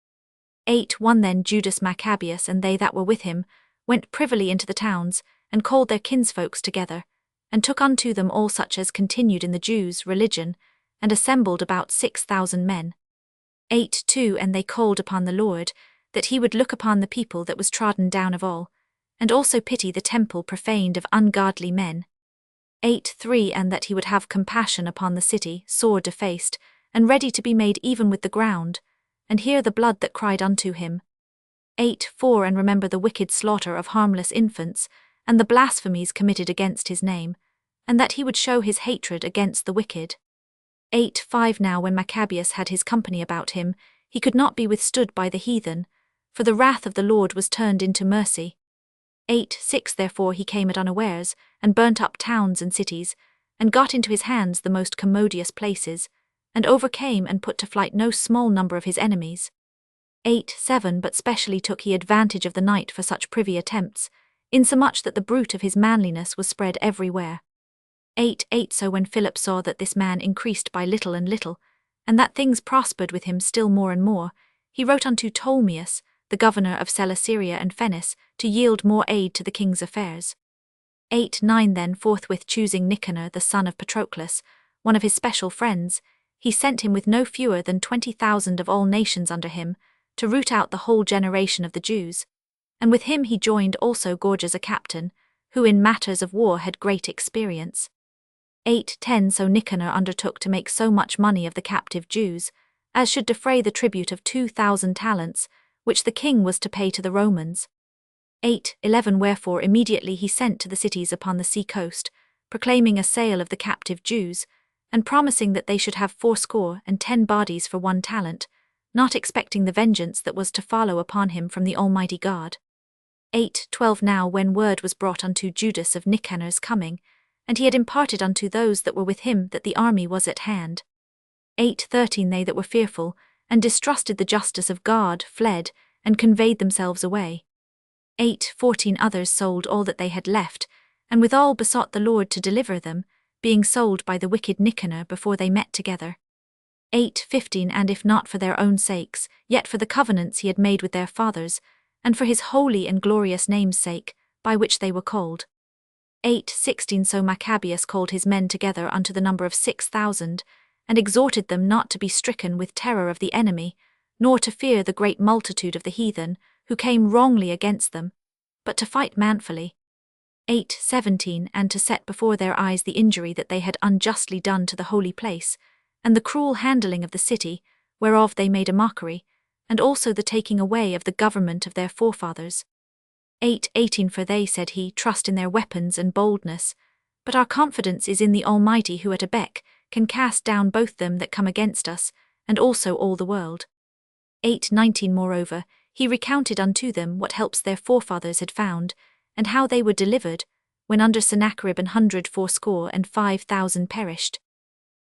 8:1 Then Judas Maccabeus and they that were with him went privily into the towns, and called their kinsfolks together, and took unto them all such as continued in the Jews' religion, and assembled about 6,000 men. 8:2 And they called upon the Lord, that he would look upon the people that was trodden down of all, and also pity the temple profaned of ungodly men. 8:3 And that he would have compassion upon the city, sore defaced, and ready to be made even with the ground, and hear the blood that cried unto him. 8:4 And remember the wicked slaughter of harmless infants, and the blasphemies committed against his name, and that he would show his hatred against the wicked. 8:5 Now when Maccabeus had his company about him, he could not be withstood by the heathen, for the wrath of the Lord was turned into mercy. 8:6 Therefore he came at unawares, and burnt up towns and cities, and got into his hands the most commodious places, and overcame and put to flight no small number of his enemies. 8:7 But specially took he advantage of the night for such privy attempts, insomuch that the bruit of his manliness was spread everywhere. 8:8 So when Philip saw that this man increased by little and little, and that things prospered with him still more and more, he wrote unto Ptolemaeus, the governor of Celesyria and Phenice, to yield more aid to the king's affairs. 8:9 Then forthwith choosing Nicanor the son of Patroclus, one of his special friends, he sent him with no fewer than 20,000 of all nations under him, to root out the whole generation of the Jews, and with him he joined also Gorgias a captain, who in matters of war had great experience. 8:10 So Nicanor undertook to make so much money of the captive Jews, as should defray the tribute of 2,000 talents, which the king was to pay to the Romans. 8:11 Wherefore immediately he sent to the cities upon the sea coast, proclaiming a sale of the captive Jews, and promising that they should have 80 bodies for 1 talent, not expecting the vengeance that was to follow upon him from the Almighty God. 8:12 Now when word was brought unto Judas of Nicanor's coming, and he had imparted unto those that were with him that the army was at hand. 8:13 They that were fearful, and distrusted the justice of God, fled, and conveyed themselves away. 8:14 Others sold all that they had left, and withal besought the Lord to deliver them, being sold by the wicked Nicanor before they met together. 8:15 And if not for their own sakes, yet for the covenants he had made with their fathers, and for his holy and glorious name's sake, by which they were called. 8:16 So Maccabees called his men together unto the number of 6,000, and exhorted them not to be stricken with terror of the enemy, nor to fear the great multitude of the heathen, who came wrongly against them, but to fight manfully. 8:17 And to set before their eyes the injury that they had unjustly done to the holy place, and the cruel handling of the city, whereof they made a mockery, and also the taking away of the government of their forefathers. 8:18 For they, said he, trust in their weapons and boldness, but our confidence is in the Almighty, who at a beck can cast down both them that come against us, and also all the world. 8:19 Moreover, he recounted unto them what helps their forefathers had found, and how they were delivered, when under Sennacherib 185,000 perished.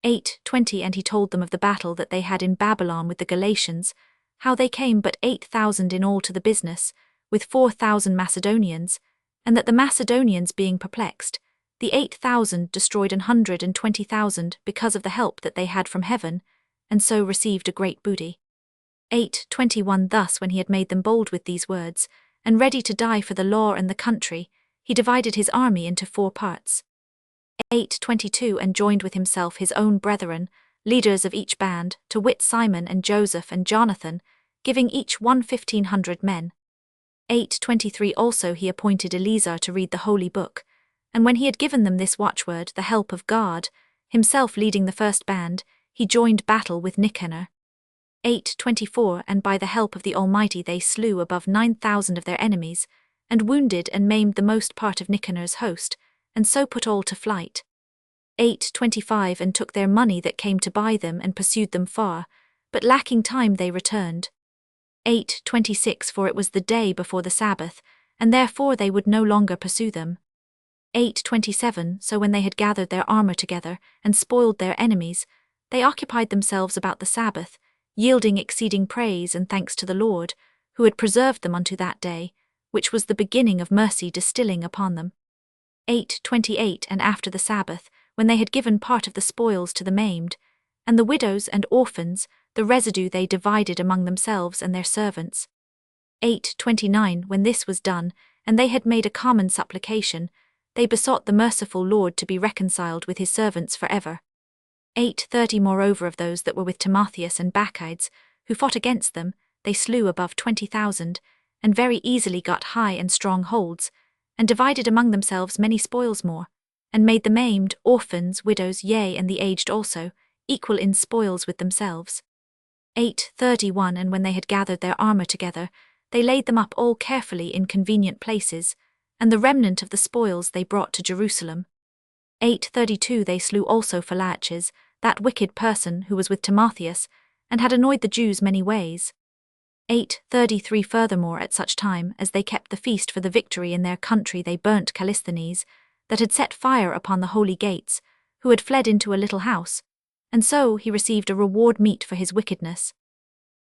8:20 And he told them of the battle that they had in Babylon with the Galatians, how they came but 8,000 in all to the business, with 4,000 Macedonians, and that the Macedonians being perplexed, the 8,000 destroyed 120,000 because of the help that they had from heaven, and so received a great booty. 8:21 Thus when he had made them bold with these words, and ready to die for the law and the country, he divided his army into 4 parts. 8:22 And joined with himself his own brethren, leaders of each band, to wit Simon and Joseph and Jonathan, giving each one 1,500 men. 8:23 Also he appointed Eleazar to read the holy book, and when he had given them this watchword, the help of God, himself leading the first band, he joined battle with Nicanor. 8:24 And by the help of the Almighty they slew above 9,000 of their enemies, and wounded and maimed the most part of Nicanor's host, and so put all to flight. 8:25 And took their money that came to buy them, and pursued them far, but lacking time they returned. 8:26 For it was the day before the Sabbath, and therefore they would no longer pursue them. 8:27 So when they had gathered their armor together, and spoiled their enemies, they occupied themselves about the Sabbath, yielding exceeding praise and thanks to the Lord, who had preserved them unto that day, which was the beginning of mercy distilling upon them. 8:28 And after the Sabbath, when they had given part of the spoils to the maimed, and the widows and orphans, the residue they divided among themselves and their servants. 8:29 When this was done, and they had made a common supplication, they besought the merciful Lord to be reconciled with his servants forever. 8:30 Moreover of those that were with Timotheus and Bacchides, who fought against them, they slew above 20,000, and very easily got high and strong holds, and divided among themselves many spoils more, and made the maimed, orphans, widows, yea, and the aged also, equal in spoils with themselves. 8:31 And when they had gathered their armor together, they laid them up all carefully in convenient places, and the remnant of the spoils they brought to Jerusalem. 8:32 They slew also Philauches, that wicked person who was with Timotheus, and had annoyed the Jews many ways. 8:33 Furthermore at such time as they kept the feast for the victory in their country they burnt Callisthenes, that had set fire upon the holy gates, who had fled into a little house, and so he received a reward meet for his wickedness.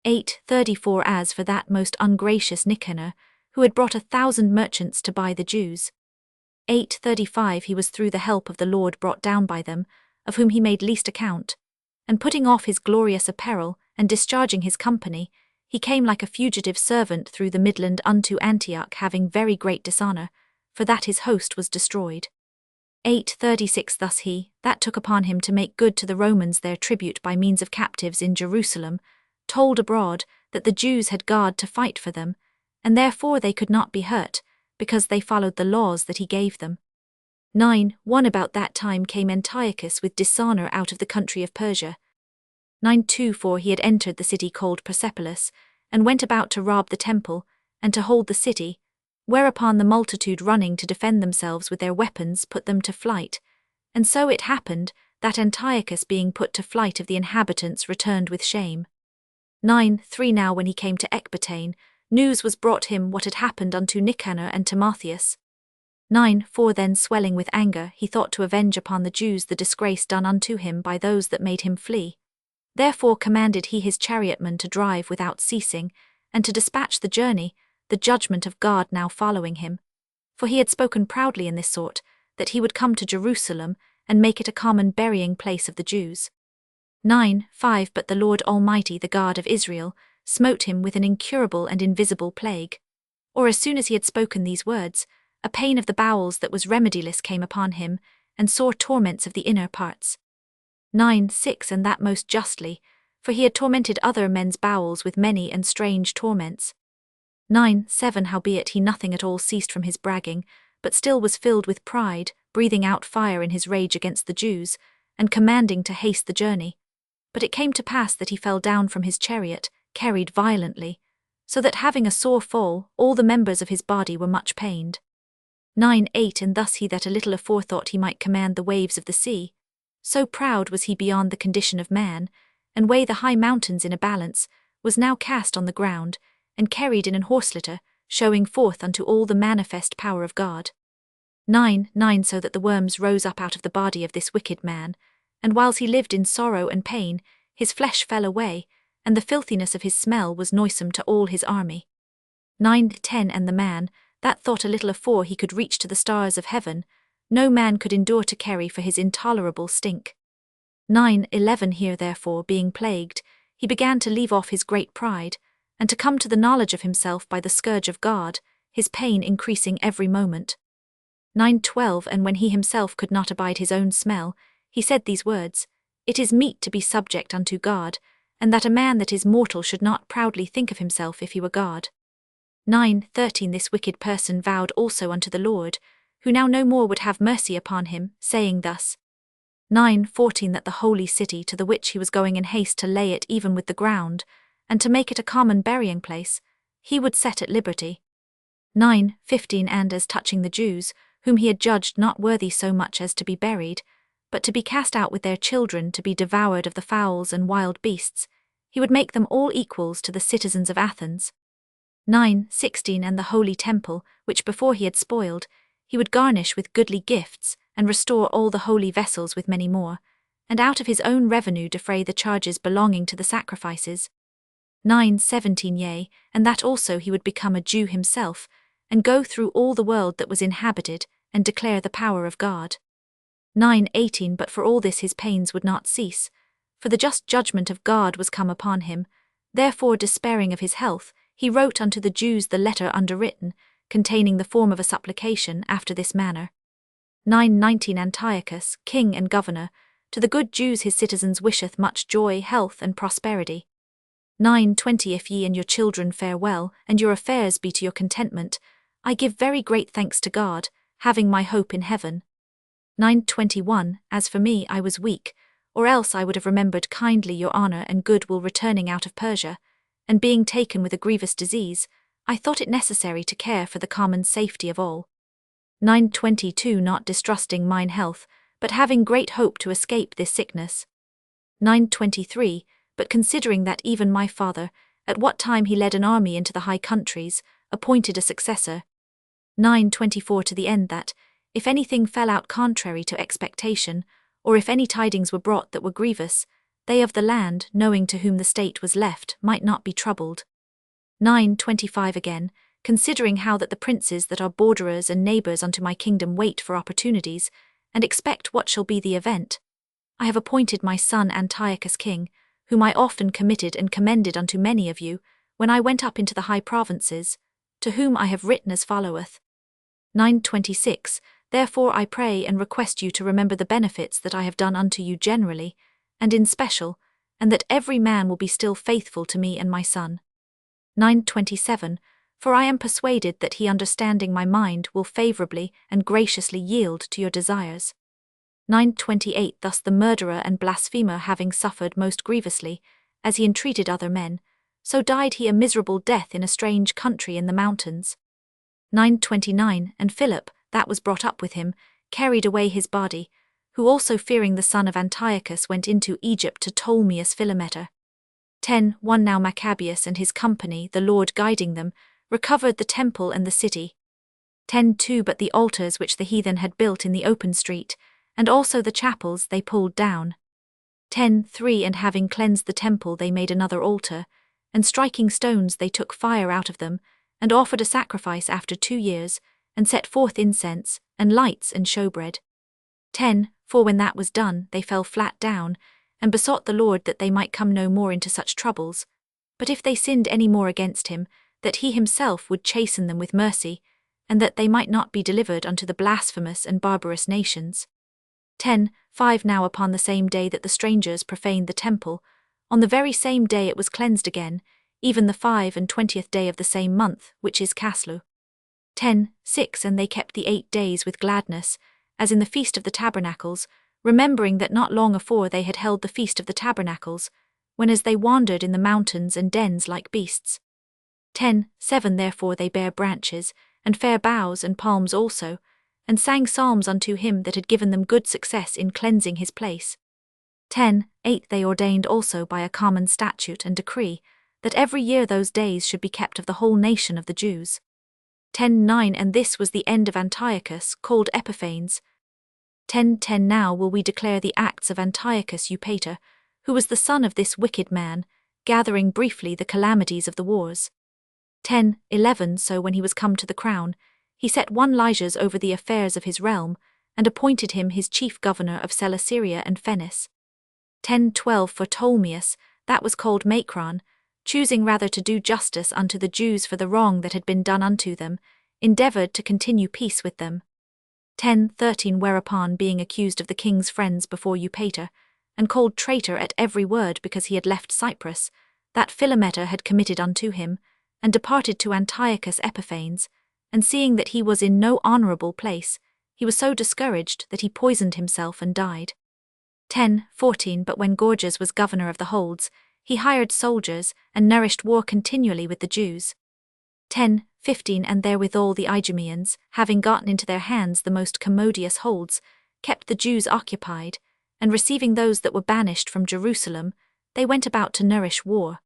8:34 As for that most ungracious Nicanor, who had brought 1,000 merchants to buy the Jews. 8:35 He was through the help of the Lord brought down by them, of whom he made least account, and putting off his glorious apparel, and discharging his company, he came like a fugitive servant through the midland unto Antioch, having very great dishonour, for that his host was destroyed. 8:36 Thus he, that took upon him to make good to the Romans their tribute by means of captives in Jerusalem, told abroad that the Jews had God to fight for them, and therefore they could not be hurt, because they followed the laws that he gave them. 9:1 About that time came Antiochus with dishonour out of the country of Persia. 9:2 For he had entered the city called Persepolis, and went about to rob the temple, and to hold the city, whereupon the multitude running to defend themselves with their weapons put them to flight. And so it happened, that Antiochus being put to flight of the inhabitants returned with shame. 9:3 Now when he came to Ecbatane, news was brought him what had happened unto Nicanor and Timotheus. 9:4 Then swelling with anger, he thought to avenge upon the Jews the disgrace done unto him by those that made him flee. Therefore commanded he his chariotmen to drive without ceasing, and to dispatch the journey, the judgment of God now following him. For he had spoken proudly in this sort, that he would come to Jerusalem, and make it a common burying place of the Jews. 9:5 But the Lord Almighty, the God of Israel, smote him with an incurable and invisible plague. Or as soon as he had spoken these words, a pain of the bowels that was remediless came upon him, and sore torments of the inner parts. 9:6 And that most justly, for he had tormented other men's bowels with many and strange torments. 9:7 Howbeit he nothing at all ceased from his bragging, but still was filled with pride, breathing out fire in his rage against the Jews, and commanding to haste the journey. But it came to pass that he fell down from his chariot, carried violently, so that having a sore fall, all the members of his body were much pained. 9:8 And thus he that a little afore thought he might command the waves of the sea, so proud was he beyond the condition of man, and weigh the high mountains in a balance, was now cast on the ground, and carried in an horselitter, showing forth unto all the manifest power of God. 9:9 So that the worms rose up out of the body of this wicked man, and whiles he lived in sorrow and pain, his flesh fell away, and the filthiness of his smell was noisome to all his army. 9:10 And the man, that thought a little afore he could reach to the stars of heaven, no man could endure to carry for his intolerable stink. 9:11 Here therefore, being plagued, he began to leave off his great pride, and to come to the knowledge of himself by the scourge of God, his pain increasing every moment. 9:12 And when he himself could not abide his own smell, he said these words, It is meet to be subject unto God, and that a man that is mortal should not proudly think of himself if he were God. 9:13 This wicked person vowed also unto the Lord, who now no more would have mercy upon him, saying thus. 9:14 That the holy city to the which he was going in haste to lay it even with the ground, and to make it a common burying place, he would set at liberty. 9:15 And as touching the Jews, whom he had judged not worthy so much as to be buried, but to be cast out with their children to be devoured of the fowls and wild beasts, he would make them all equals to the citizens of Athens. 9:16 And the holy temple, which before he had spoiled, he would garnish with goodly gifts, and restore all the holy vessels with many more, and out of his own revenue defray the charges belonging to the sacrifices. 9:17 Yea, and that also he would become a Jew himself, and go through all the world that was inhabited, and declare the power of God. 9:18 But for all this his pains would not cease, for the just judgment of God was come upon him. Therefore despairing of his health, he wrote unto the Jews the letter underwritten, containing the form of a supplication after this manner. 9:19 Antiochus, king and governor, to the good Jews his citizens wisheth much joy, health, and prosperity. 9:20 If ye and your children fare well, and your affairs be to your contentment, I give very great thanks to God, having my hope in heaven. 9:21 As for me, I was weak, or else I would have remembered kindly your honor and goodwill returning out of Persia, and being taken with a grievous disease, I thought it necessary to care for the common safety of all. 9:22 Not distrusting mine health, but having great hope to escape this sickness. 9:23 But considering that even my father, at what time he led an army into the high countries, appointed a successor. 9:24 To the end that, if anything fell out contrary to expectation, or if any tidings were brought that were grievous, they of the land, knowing to whom the state was left, might not be troubled. 9:25 Again, considering how that the princes that are borderers and neighbours unto my kingdom wait for opportunities, and expect what shall be the event, I have appointed my son Antiochus king, whom I often committed and commended unto many of you, when I went up into the high provinces, to whom I have written as followeth. 9:26 Therefore I pray and request you to remember the benefits that I have done unto you generally, and in special, and that every man will be still faithful to me and my son. 9:27 For I am persuaded that he understanding my mind will favourably and graciously yield to your desires. 9:28 Thus the murderer and blasphemer having suffered most grievously, as he entreated other men, so died he a miserable death in a strange country in the mountains. 9:29 And Philip, that was brought up with him, carried away his body, who also fearing the son of Antiochus went into Egypt to Ptolemais Philometor. 10:1 Now Maccabees and his company, the Lord guiding them, recovered the temple and the city. 10:2 But the altars which the heathen had built in the open street, and also the chapels, they pulled down. 10:3 And having cleansed the temple they made another altar, and striking stones they took fire out of them, and offered a sacrifice after 2 years, and set forth incense, and lights and showbread. 10:4 When that was done, they fell flat down, and besought the Lord that they might come no more into such troubles, but if they sinned any more against him, that he himself would chasten them with mercy, and that they might not be delivered unto the blasphemous and barbarous nations. 10:5 Now upon the same day that the strangers profaned the temple, on the very same day it was cleansed again, even the 25th day of the same month, which is Caslu. 10:6 And they kept the 8 days with gladness, as in the feast of the tabernacles, remembering that not long afore they had held the feast of the tabernacles, when as they wandered in the mountains and dens like beasts. 10:7 Therefore they bare branches, and fair boughs and palms also, and sang psalms unto him that had given them good success in cleansing his place. 10:8 They ordained also by a common statute and decree, that every year those days should be kept of the whole nation of the Jews. 10:9 And this was the end of Antiochus, called Epiphanes. 10:10 Now will we declare the acts of Antiochus Eupator, who was the son of this wicked man, gathering briefly the calamities of the wars. 10:11 So when he was come to the crown, he set one Lysias over the affairs of his realm, and appointed him his chief governor of Celesyria and Phenice. 10:12 For Ptolemais, that was called Macron, choosing rather to do justice unto the Jews for the wrong that had been done unto them, endeavoured to continue peace with them. 10:13 Whereupon being accused of the king's friends before Eupator, and called traitor at every word because he had left Cyprus, that Philometor had committed unto him, and departed to Antiochus Epiphanes, and seeing that he was in no honourable place, he was so discouraged that he poisoned himself and died. 10:14 But when Gorgias was governor of the holds, he hired soldiers, and nourished war continually with the Jews. 10:15 And therewithal the Idumeans, having gotten into their hands the most commodious holds, kept the Jews occupied, and receiving those that were banished from Jerusalem, they went about to nourish war.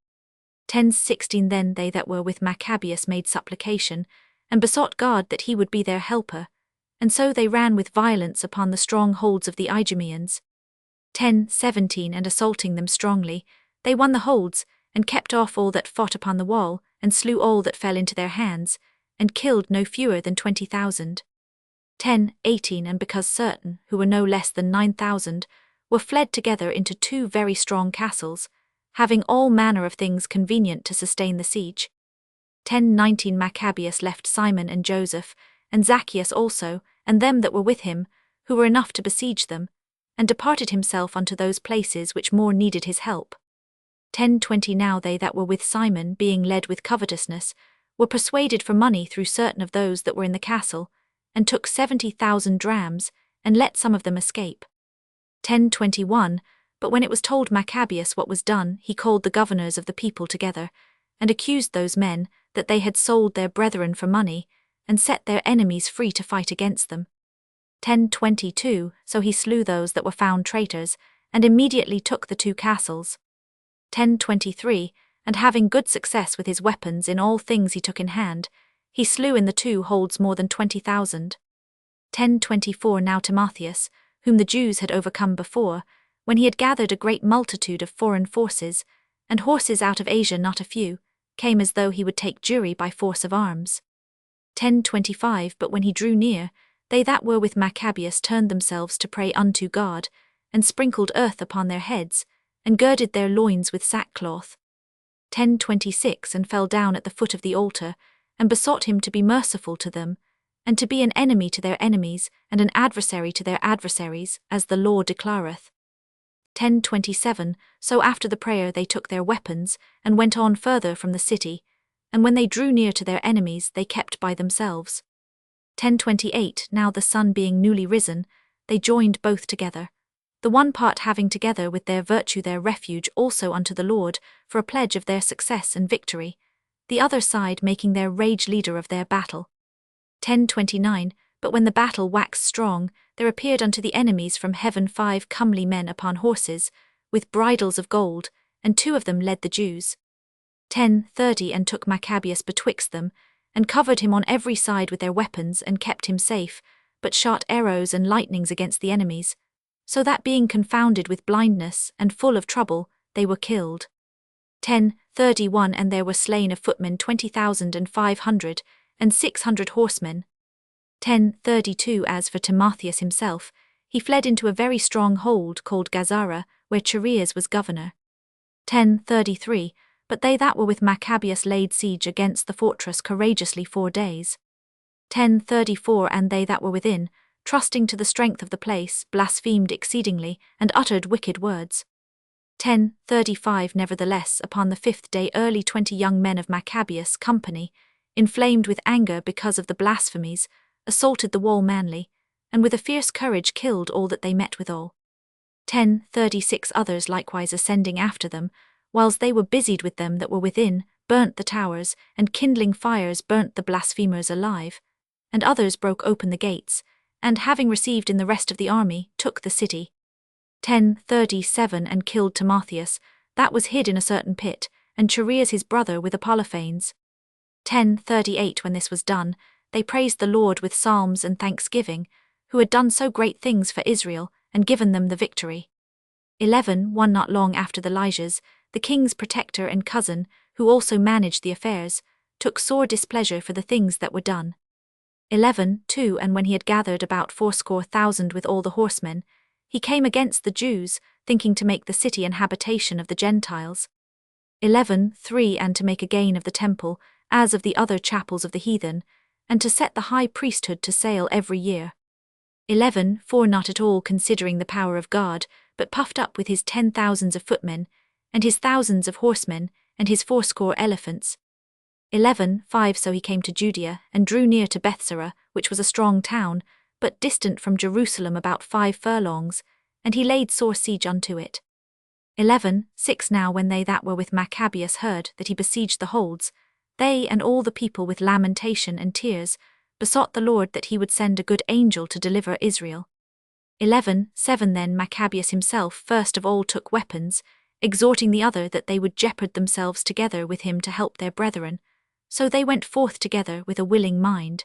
10:16 Then they that were with Maccabees made supplication, and besought God that he would be their helper, and so they ran with violence upon the strong holds of the Idumeans. 10:17 And assaulting them strongly, they won the holds, and kept off all that fought upon the wall, and slew all that fell into their hands, and killed no fewer than 20,000. 10:18 And because certain, who were no less than 9,000, were fled together into 2 very strong castles, having all manner of things convenient to sustain the siege. 10:19 Maccabeus left Simon and Joseph, and Zacchaeus also, and them that were with him, who were enough to besiege them, and departed himself unto those places which more needed his help. 10:20 Now they that were with Simon, being led with covetousness, were persuaded for money through certain of those that were in the castle, and took 70,000 drams, and let some of them escape. 10:21 But when it was told Maccabeus what was done, he called the governors of the people together, and accused those men that they had sold their brethren for money, and set their enemies free to fight against them. 10:22 So he slew those that were found traitors, and immediately took the 2 castles. 10:23 And having good success with his weapons in all things he took in hand, he slew in the 2 holds more than 20,000. 10:24 Now Timotheus, whom the Jews had overcome before, when he had gathered a great multitude of foreign forces, and horses out of Asia not a few, came as though he would take Jewry by force of arms. 10:25 But when he drew near, they that were with Maccabeus turned themselves to pray unto God, and sprinkled earth upon their heads, and girded their loins with sackcloth. 10:26 And fell down at the foot of the altar, and besought him to be merciful to them, and to be an enemy to their enemies, and an adversary to their adversaries, as the law declareth. 10:27 So after the prayer they took their weapons, and went on further from the city, and when they drew near to their enemies they kept by themselves. 10:28 Now the sun being newly risen, they joined both together. The one part having together with their virtue their refuge also unto the Lord, for a pledge of their success and victory, the other side making their rage leader of their battle. 10:29 But when the battle waxed strong, there appeared unto the enemies from heaven 5 comely men upon horses, with bridles of gold, and 2 of them led the Jews. 10:30 And took Maccabeus betwixt them, and covered him on every side with their weapons, and kept him safe, but shot arrows and lightnings against the enemies, so that being confounded with blindness, and full of trouble, they were killed. 10:31 And there were slain of footmen 20,500, and 600 horsemen. 10:32 As for Timotheus himself, he fled into a very strong hold called Gazara, where Chereas was governor. 10:33 But they that were with Maccabeus laid siege against the fortress courageously 4 days. 10:34 And they that were within, trusting to the strength of the place, blasphemed exceedingly, and uttered wicked words. 10:35 Nevertheless, upon the 5th day early 20 young men of Maccabeus' company, inflamed with anger because of the blasphemies, assaulted the wall manly, and with a fierce courage killed all that they met withal. 10:36 Others likewise ascending after them, whilst they were busied with them that were within, burnt the towers, and kindling fires burnt the blasphemers alive. And others broke open the gates, and having received in the rest of the army, took the city. 10:37 And killed Timotheus, that was hid in a certain pit, and Chereas his brother with Apollofanes. 10:38 When this was done, they praised the Lord with psalms and thanksgiving, who had done so great things for Israel, and given them the victory. 11:1 Not long after the Lysias, the king's protector and cousin, who also managed the affairs, took sore displeasure for the things that were done. 11:2 And when he had gathered about 80,000 with all the horsemen, he came against the Jews, thinking to make the city an habitation of the Gentiles. 11:3 And to make a gain of the temple, as of the other chapels of the heathen, and to set the high priesthood to sale every year. 11:4 Not at all considering the power of God, but puffed up with his 10,000s of footmen, and his thousands of horsemen, and his 80 elephants. 11:5 So he came to Judea, and drew near to Bethsara, which was a strong town, but distant from Jerusalem about 5 furlongs, and he laid sore siege unto it. 11:6 Now when they that were with Maccabeus heard that he besieged the holds, they and all the people with lamentation and tears besought the Lord that he would send a good angel to deliver Israel. 11:7 Then Maccabeus himself first of all took weapons, exhorting the other that they would jeopard themselves together with him to help their brethren, so they went forth together with a willing mind.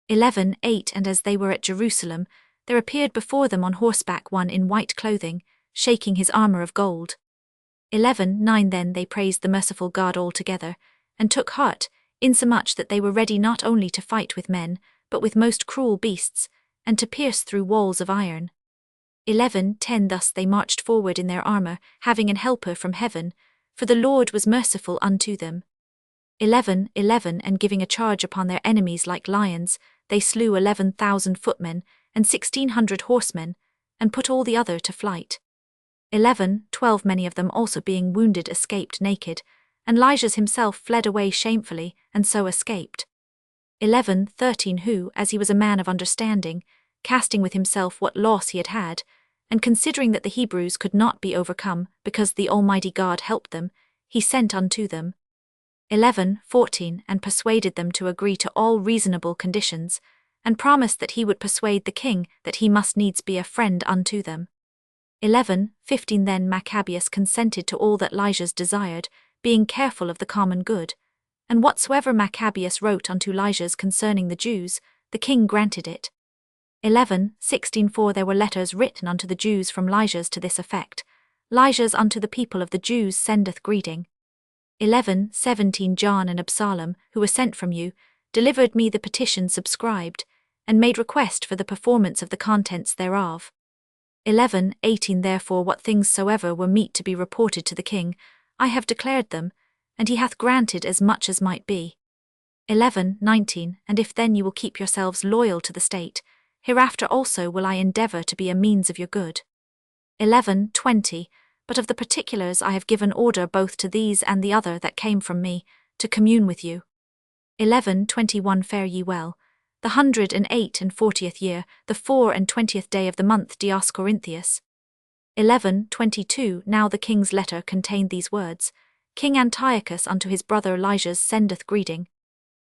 11:8 And as they were at Jerusalem, there appeared before them on horseback one in white clothing, shaking his armour of gold. 11:9 Then they praised the merciful God altogether, and took heart, insomuch that they were ready not only to fight with men, but with most cruel beasts, and to pierce through walls of iron. 11:10 Thus they marched forward in their armour, having an helper from heaven, for the Lord was merciful unto them. 11:11 And giving a charge upon their enemies like lions, they slew 11,000 footmen, and 1,600 horsemen, and put all the other to flight. 11:12 Many of them also being wounded escaped naked, and Lysias himself fled away shamefully, and so escaped. 11:13 Who, as he was a man of understanding, casting with himself what loss he had had, and considering that the Hebrews could not be overcome, because the Almighty God helped them, he sent unto them. 11:14 And persuaded them to agree to all reasonable conditions, and promised that he would persuade the king that he must needs be a friend unto them. 11:15 Then Maccabeus consented to all that Lysias desired, being careful of the common good. And whatsoever Maccabeus wrote unto Lysias concerning the Jews, the king granted it. 11:16 For there were letters written unto the Jews from Lysias to this effect: Lysias unto the people of the Jews sendeth greeting. 11:17 John and Absalom, who were sent from you, delivered me the petition subscribed, and made request for the performance of the contents thereof. 11:18 Therefore what things soever were meet to be reported to the king, I have declared them, and he hath granted as much as might be. 11:19 And if then you will keep yourselves loyal to the state, hereafter also will I endeavour to be a means of your good. 11:20 But of the particulars I have given order both to these and the other that came from me, to commune with you. 11:21 Fare ye well. the 148th year, the 24th day of the month Dioscorinthius. 11:22 Now the king's letter contained these words, King Antiochus unto his brother Elijah's sendeth greeting.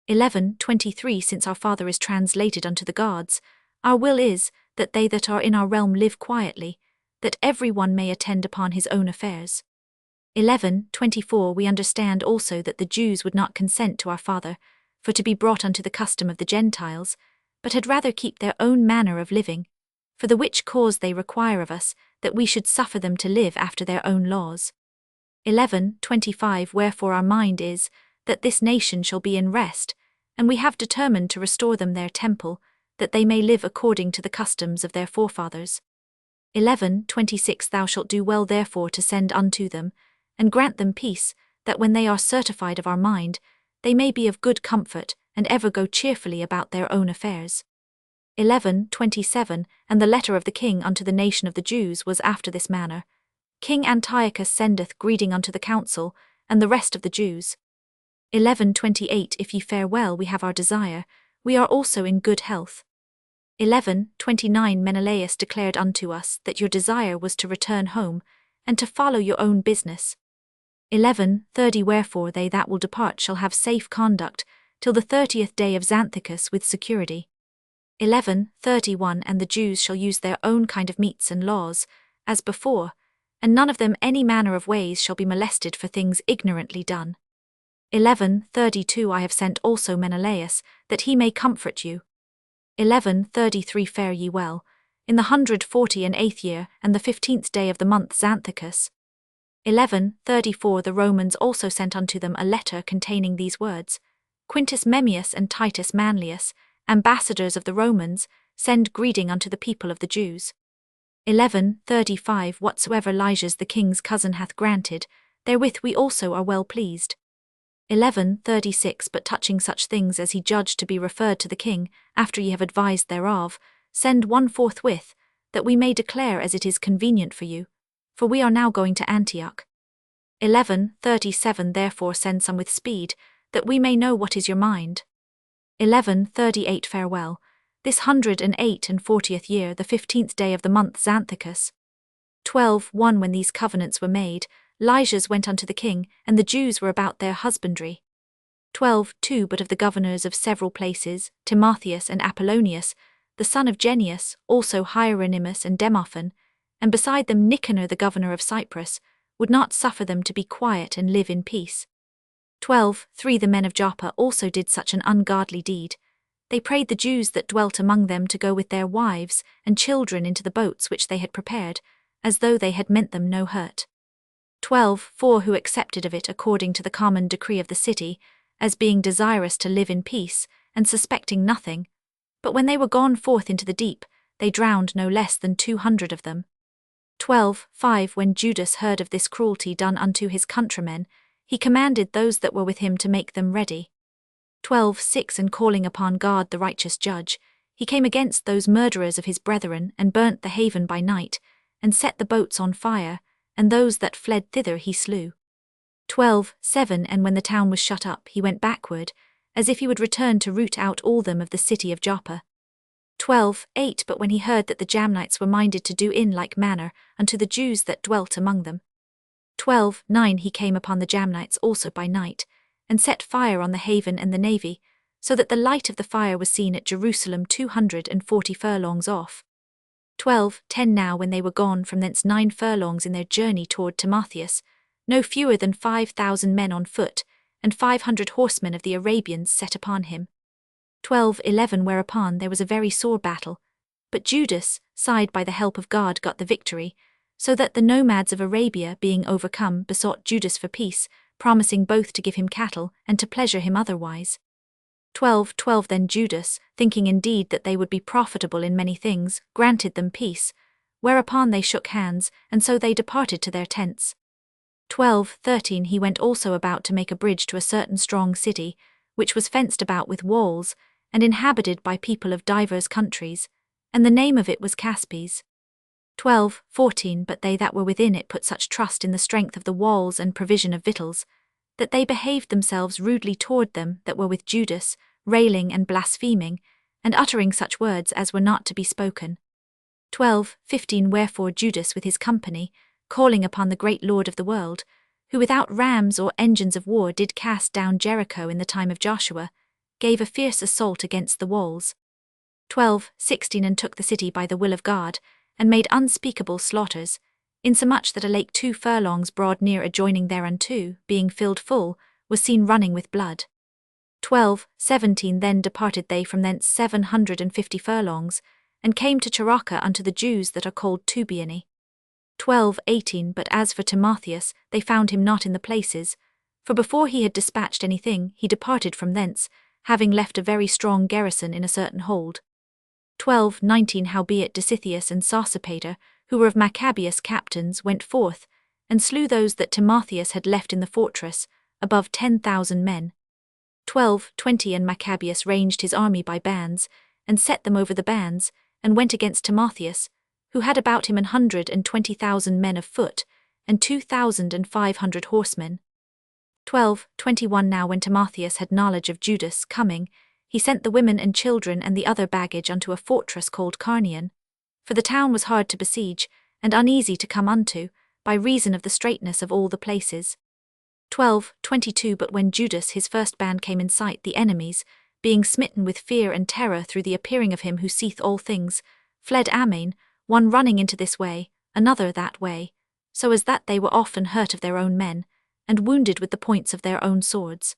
11:23 Since our father is translated unto the gods, our will is, that they that are in our realm live quietly, that every one may attend upon his own affairs. 11:24 We understand also that the Jews would not consent to our father, for to be brought unto the custom of the Gentiles, but had rather keep their own manner of living, for the which cause they require of us, that we should suffer them to live after their own laws. 11:25 Wherefore our mind is, that this nation shall be in rest, and we have determined to restore them their temple, that they may live according to the customs of their forefathers. 11:26 Thou shalt do well therefore to send unto them, and grant them peace, that when they are certified of our mind, they may be of good comfort, and ever go cheerfully about their own affairs. 11:27 And the letter of the king unto the nation of the Jews was after this manner, King Antiochus sendeth greeting unto the council, and the rest of the Jews. 11:28 If ye fare well we have our desire, we are also in good health. 11:29 Menelaus declared unto us that your desire was to return home, and to follow your own business. 11:30 Wherefore they that will depart shall have safe conduct, till the 30th day of Xanthicus with security. 11:31 And the Jews shall use their own kind of meats and laws, as before, and none of them any manner of ways shall be molested for things ignorantly done. 11:32 I have sent also Menelaus, that he may comfort you. 11:33 Fare ye well, in the 148th year, and the 15th day of the month Xanthicus. 11:34 The Romans also sent unto them a letter containing these words, Quintus Memmius and Titus Manlius, ambassadors of the Romans, send greeting unto the people of the Jews. 11:35 Whatsoever Elijah's the king's cousin hath granted, therewith we also are well pleased. 11:36 But touching such things as he judged to be referred to the king, after ye have advised thereof, send one forthwith, that we may declare as it is convenient for you, for we are now going to Antioch. 11:37 Therefore send some with speed, that we may know what is your mind. 11:38 Farewell, this 148th year, the 15th day of the month Xanthicus. 12:1 When these covenants were made, Elijah's went unto the king, and the Jews were about their husbandry. 12:2 But of the governors of several places, Timotheus and Apollonius, the son of Genius, also Hieronymus and Demophan, and beside them Nicanor the governor of Cyprus, would not suffer them to be quiet and live in peace. 12:3 The men of Joppa also did such an ungodly deed. They prayed the Jews that dwelt among them to go with their wives and children into the boats which they had prepared, as though they had meant them no hurt. 12:4 Who accepted of it according to the common decree of the city, as being desirous to live in peace, and suspecting nothing. But when they were gone forth into the deep, they drowned no less than 200 of them. 12:5 When Judas heard of this cruelty done unto his countrymen, he commanded those that were with him to make them ready. 12:6 And calling upon God the righteous judge, he came against those murderers of his brethren, and burnt the haven by night, and set the boats on fire, and those that fled thither he slew. 12:7 And when the town was shut up, he went backward, as if he would return to root out all them of the city of Joppa. 12:8 But when he heard that the Jamnites were minded to do in like manner unto the Jews that dwelt among them. 12:9 He came upon the Jamnites also by night, and set fire on the haven and the navy, so that the light of the fire was seen at Jerusalem 240 furlongs off. 12:10 Now when they were gone from thence 9 furlongs in their journey toward Timotheus, no fewer than 5,000 men on foot, and 500 horsemen of the Arabians set upon him. 12:11 Whereupon there was a very sore battle, but Judas, side by the help of God, got the victory, so that the nomads of Arabia, being overcome, besought Judas for peace, promising both to give him cattle and to pleasure him otherwise. 12:12 Then Judas, thinking indeed that they would be profitable in many things, granted them peace, whereupon they shook hands, and so they departed to their tents. 12:13 He went also about to make a bridge to a certain strong city, which was fenced about with walls, and inhabited by people of divers countries, and the name of it was Maccabees. 12:14 But they that were within it put such trust in the strength of the walls and provision of victuals, that they behaved themselves rudely toward them that were with Judas, railing and blaspheming, and uttering such words as were not to be spoken. 12:15 Wherefore Judas with his company, calling upon the great Lord of the world, who without rams or engines of war did cast down Jericho in the time of Joshua, gave a fierce assault against the walls. 12:16 And took the city by the will of God, and made unspeakable slaughters, insomuch that a lake 2 furlongs broad near adjoining thereunto, being filled full, was seen running with blood. 12:17 Then departed they from thence 750 furlongs, and came to Cherachah unto the Jews that are called Tubiani. 12:18 But as for Timotheus, they found him not in the places, for before he had dispatched anything, he departed from thence, having left a very strong garrison in a certain hold. 12:19 Howbeit Disitheus and Sosipater, who were of Maccabees captains, went forth, and slew those that Timotheus had left in the fortress, above 10,000 men. 12:20 And Maccabees ranged his army by bands, and set them over the bands, and went against Timotheus, who had about him 120,000 men of foot, and 2,500 horsemen. 12:21 Now when Timotheus had knowledge of Judas coming, he sent the women and children and the other baggage unto a fortress called Carnion, for the town was hard to besiege, and uneasy to come unto, by reason of the straitness of all the places. 12:22 But when Judas his first band came in sight, the enemies, being smitten with fear and terror through the appearing of him who seeth all things, fled amain, one running into this way, another that way, so as that they were often hurt of their own men, and wounded with the points of their own swords.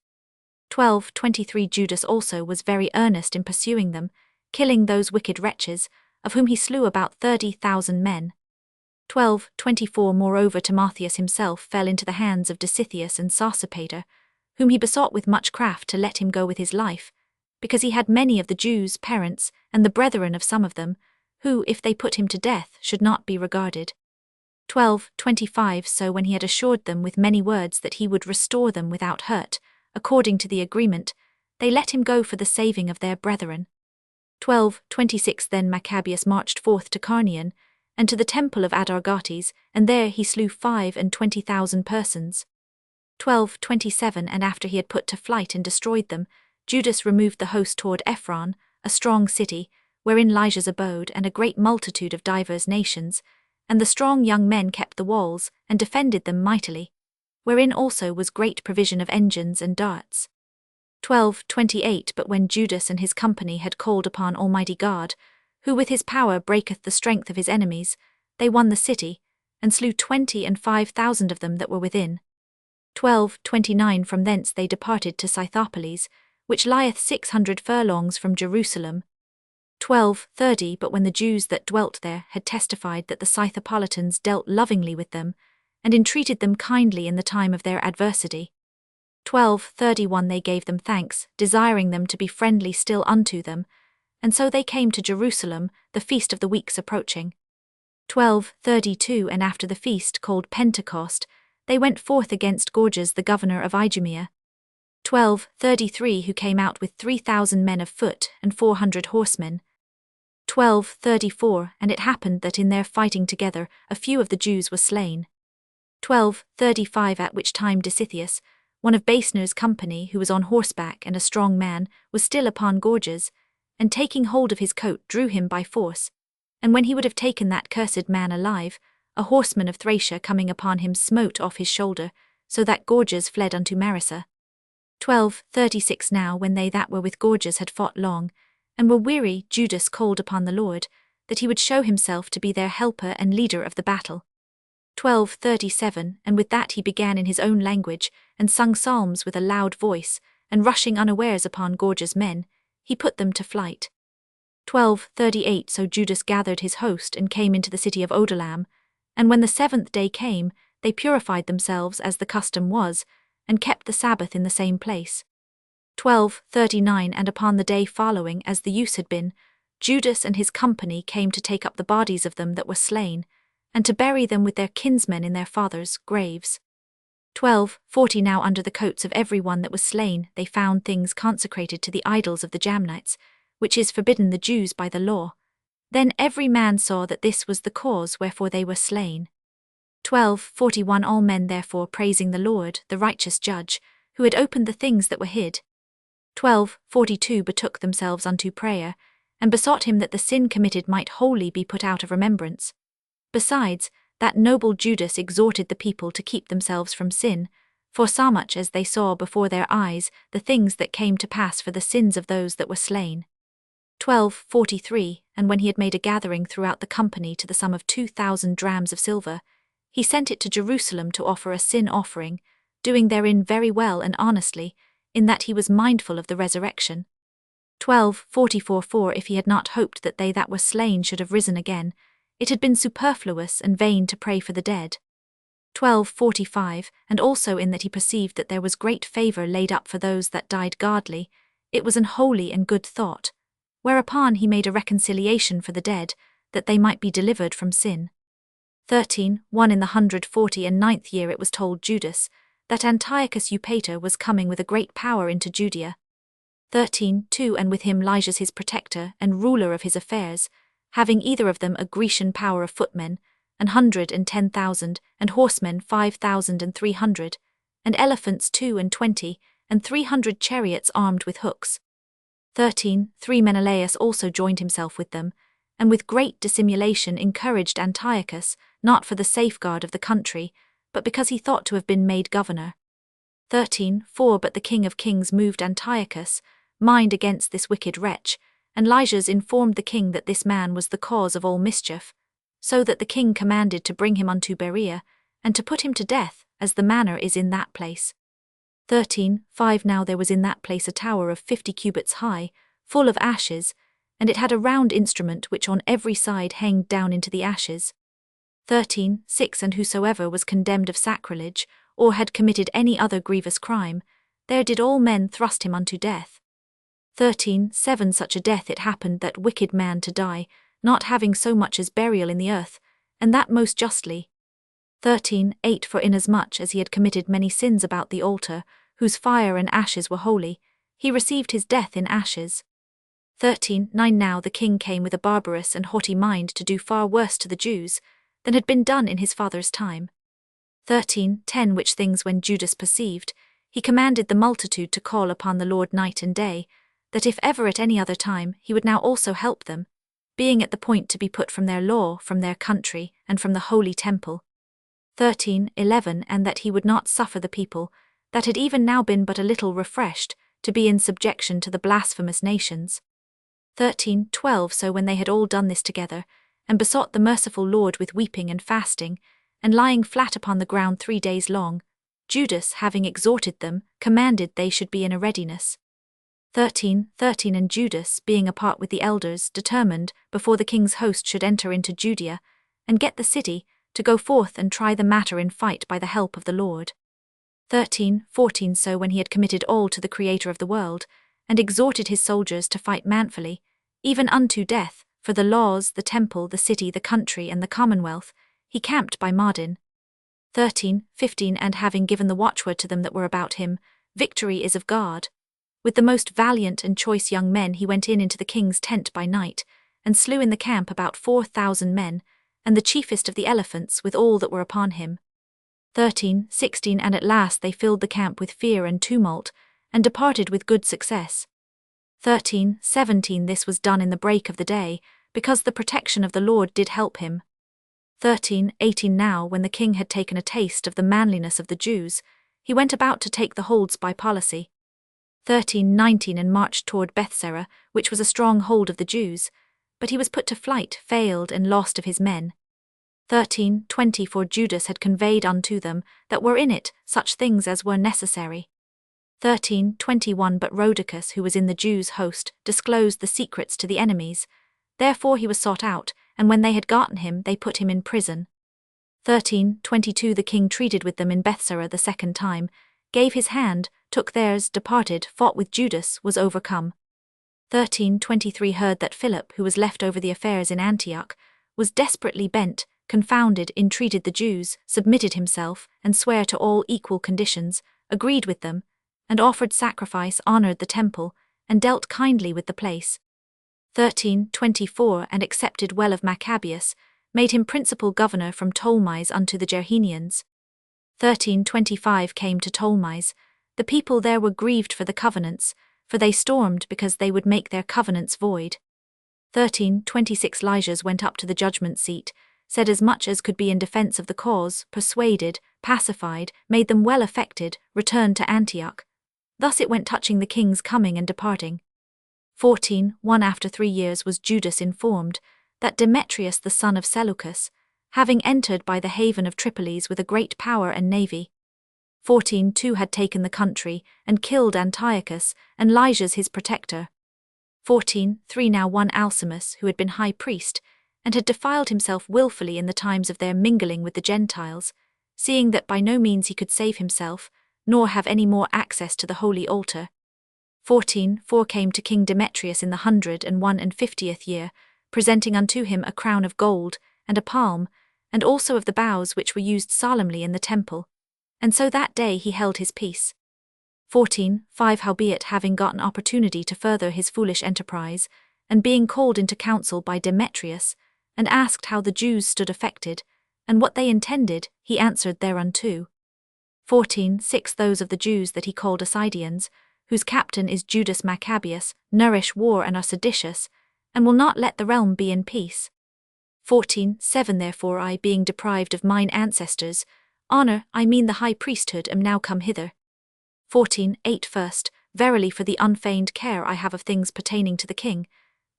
12:23 Judas also was very earnest in pursuing them, killing those wicked wretches, of whom he slew about 30,000 men. 12:24 Moreover Timotheus himself fell into the hands of Disitheus and Sosipater, whom he besought with much craft to let him go with his life, because he had many of the Jews' parents, and the brethren of some of them, who, if they put him to death, should not be regarded. 12:25 So when he had assured them with many words that he would restore them without hurt, according to the agreement, they let him go for the saving of their brethren. 12:26 Then Maccabees marched forth to Carnion, and to the temple of Adargates, and there he slew 25,000 persons. 12:27 And after he had put to flight and destroyed them, Judas removed the host toward Ephron, a strong city, wherein Lysias abode, and a great multitude of divers nations, and the strong young men kept the walls, and defended them mightily, wherein also was great provision of engines and darts. 12:28 But when Judas and his company had called upon Almighty God, who with his power breaketh the strength of his enemies, they won the city, and slew 25,000 of them that were within. 12:29 From thence they departed to Scythopolis, which lieth 600 furlongs from Jerusalem. 12:30 But when the Jews that dwelt there had testified that the Scythopolitans dealt lovingly with them, and entreated them kindly in the time of their adversity. 12:31 They gave them thanks, desiring them to be friendly still unto them, and so they came to Jerusalem, the feast of the weeks approaching. 12:32 And after the feast called Pentecost, they went forth against Gorgias the governor of Idumea. 12:33 Who came out with 3,000 men of foot and 400 horsemen. 12:34 And it happened that in their fighting together a few of the Jews were slain. 12:35 At which time Disitheus, one of Basener's company, who was on horseback and a strong man, was still upon Gorgias, and taking hold of his coat drew him by force, and when he would have taken that cursed man alive, a horseman of Thracia coming upon him smote off his shoulder, so that Gorgias fled unto Marissa. 12:36 Now when they that were with Gorgias had fought long, and were weary, Judas called upon the Lord, that he would show himself to be their helper and leader of the battle. 12:37 And with that he began in his own language, and sung psalms with a loud voice, and rushing unawares upon Gorgias' men, he put them to flight. 12:38 So Judas gathered his host and came into the city of Odolam, and when the 7th day came, they purified themselves as the custom was, and kept the Sabbath in the same place. 12:39 And upon the day following, as the use had been, Judas and his company came to take up the bodies of them that were slain, and to bury them with their kinsmen in their fathers' graves. 12:40 Now under the coats of every one that was slain they found things consecrated to the idols of the Jamnites, which is forbidden the Jews by the law. Then every man saw that this was the cause wherefore they were slain. 12:41 All men therefore praising the Lord, the righteous judge, who had opened the things that were hid. 12:42 Betook themselves unto prayer, and besought him that the sin committed might wholly be put out of remembrance. Besides, that noble Judas exhorted the people to keep themselves from sin, forsomuch as they saw before their eyes the things that came to pass for the sins of those that were slain. 12:43 And when he had made a gathering throughout the company to the sum of 2,000 drams of silver, he sent it to Jerusalem to offer a sin offering, doing therein very well and honestly, in that he was mindful of the resurrection. 12:44 For if he had not hoped that they that were slain should have risen again, it had been superfluous and vain to pray for the dead. 12:45 And also in that he perceived that there was great favour laid up for those that died godly, it was an holy and good thought, whereupon he made a reconciliation for the dead, that they might be delivered from sin. 13:1 In the 149th year it was told Judas, that Antiochus Eupator was coming with a great power into Judea. 13:2 And with him Lysias his protector and ruler of his affairs, having either of them a Grecian power of footmen, 110,000, and horsemen 5,300, and elephants 22, and 300 chariots armed with hooks. 13:3 Menelaus also joined himself with them, and with great dissimulation encouraged Antiochus, not for the safeguard of the country, but because he thought to have been made governor. 13:4 But the King of Kings moved Antiochus' mind against this wicked wretch, and Lysias informed the king that this man was the cause of all mischief, so that the king commanded to bring him unto Berea, and to put him to death, as the manner is in that place. 13:5 Now there was in that place a tower of 50 cubits high, full of ashes, and it had a round instrument which on every side hanged down into the ashes. 13:6 And whosoever was condemned of sacrilege, or had committed any other grievous crime, there did all men thrust him unto death. 13:7 Such a death it happened that wicked man to die, not having so much as burial in the earth, and that most justly. 13:8 For inasmuch as he had committed many sins about the altar, whose fire and ashes were holy, he received his death in ashes. 13:9 Now the king came with a barbarous and haughty mind to do far worse to the Jews than had been done in his father's time. 13:10 Which things when Judas perceived, he commanded the multitude to call upon the Lord night and day, that if ever at any other time he would now also help them, being at the point to be put from their law, from their country, and from the holy temple. 13:11 And that he would not suffer the people, that had even now been but a little refreshed, to be in subjection to the blasphemous nations. 13:12 So when they had all done this together, and besought the merciful Lord with weeping and fasting, and lying flat upon the ground 3 days long, Judas, having exhorted them, commanded they should be in a readiness. 13:13 And Judas, being apart with the elders, determined, before the king's host should enter into Judea, and get the city, to go forth and try the matter in fight by the help of the Lord. 13:14 So when he had committed all to the Creator of the world, and exhorted his soldiers to fight manfully, even unto death, for the laws, the temple, the city, the country, and the commonwealth, he camped by Mardin. 13:15 And having given the watchword to them that were about him, victory is of God. With the most valiant and choice young men he went into the king's tent by night, and slew in the camp about 4,000 men, and the chiefest of the elephants with all that were upon him. 13:16 And at last they filled the camp with fear and tumult, and departed with good success. 13:17 This was done in the break of the day, because the protection of the Lord did help him. 13:18 Now when the king had taken a taste of the manliness of the Jews, he went about to take the holds by policy. 13:19 And marched toward Bethsara, which was a strong hold of the Jews, but he was put to flight, failed, and lost of his men. 13:20 For Judas had conveyed unto them that were in it such things as were necessary. 13:21 But Rhodicus, who was in the Jews' host, disclosed the secrets to the enemies. Therefore he was sought out, and when they had gotten him, they put him in prison. 13:22 The king treated with them in Bethsara the second time, gave his hand, took theirs, departed, fought with Judas, was overcome. 13:23 Heard that Philip, who was left over the affairs in Antioch, was desperately bent, confounded, entreated the Jews, submitted himself, and sware to all equal conditions, agreed with them, and offered sacrifice, honoured the temple, and dealt kindly with the place. 13:24 And accepted well of Maccabees, made him principal governor from Ptolemais unto the Gerhenians. 13:25 Came to Ptolemais. The people there were grieved for the covenants, for they stormed because they would make their covenants void. 13:26 Lysias went up to the judgment seat, said as much as could be in defense of the cause, persuaded, pacified, made them well affected, returned to Antioch. Thus it went touching the king's coming and departing. 14:1 After 3 years was Judas informed that Demetrius the son of Seleucus, having entered by the haven of Tripolis with a great power and navy, 14:2 had taken the country and killed Antiochus and Lysias his protector. 14:3 Now one Alcimus, who had been high priest, and had defiled himself wilfully in the times of their mingling with the Gentiles, seeing that by no means he could save himself, nor have any more access to the holy altar. 14:4 Came to King Demetrius in the 150th year, presenting unto him a crown of gold, and a palm, and also of the boughs which were used solemnly in the temple. And so that day he held his peace. 14:5 Howbeit having gotten opportunity to further his foolish enterprise, and being called into council by Demetrius, and asked how the Jews stood affected, and what they intended, he answered thereunto. 14:6 Those of the Jews that he called Asidians, whose captain is Judas Maccabeus, nourish war and are seditious, and will not let the realm be in peace. 14:7 Therefore I, being deprived of mine ancestors' honor, I mean the high priesthood, am now come hither. 14:8 First, verily for the unfeigned care I have of things pertaining to the king,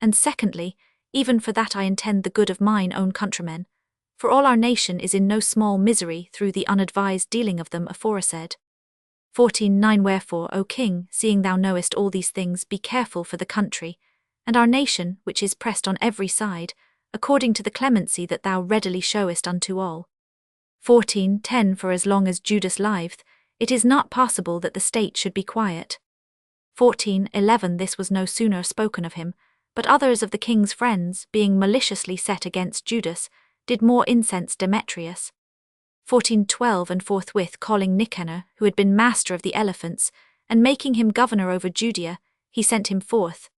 and secondly, even for that I intend the good of mine own countrymen, for all our nation is in no small misery through the unadvised dealing of them aforesaid. 14:9 Wherefore, O king, seeing thou knowest all these things, be careful for the country, and our nation, which is pressed on every side, according to the clemency that thou readily showest unto all. 14:10 For as long as Judas liveth, it is not possible that the state should be quiet. 14:11 This was no sooner spoken of him, but others of the king's friends, being maliciously set against Judas, did more incense Demetrius. 14:12 And forthwith calling Nicanor, who had been master of the elephants, and making him governor over Judea, he sent him forth.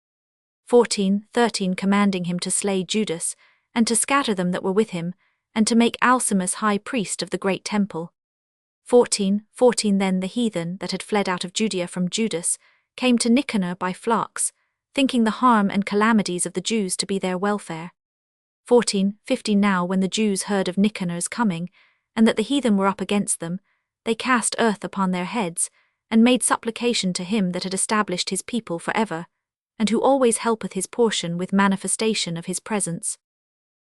14:13 Commanding him to slay Judas, and to scatter them that were with him, and to make Alcimus high priest of the great temple. 14:14 Then the heathen that had fled out of Judea from Judas came to Nicanor by flocks, thinking the harm and calamities of the Jews to be their welfare. 14:15 Now when the Jews heard of Nicanor's coming, and that the heathen were up against them, they cast earth upon their heads, and made supplication to him that had established his people for ever, and who always helpeth his portion with manifestation of his presence.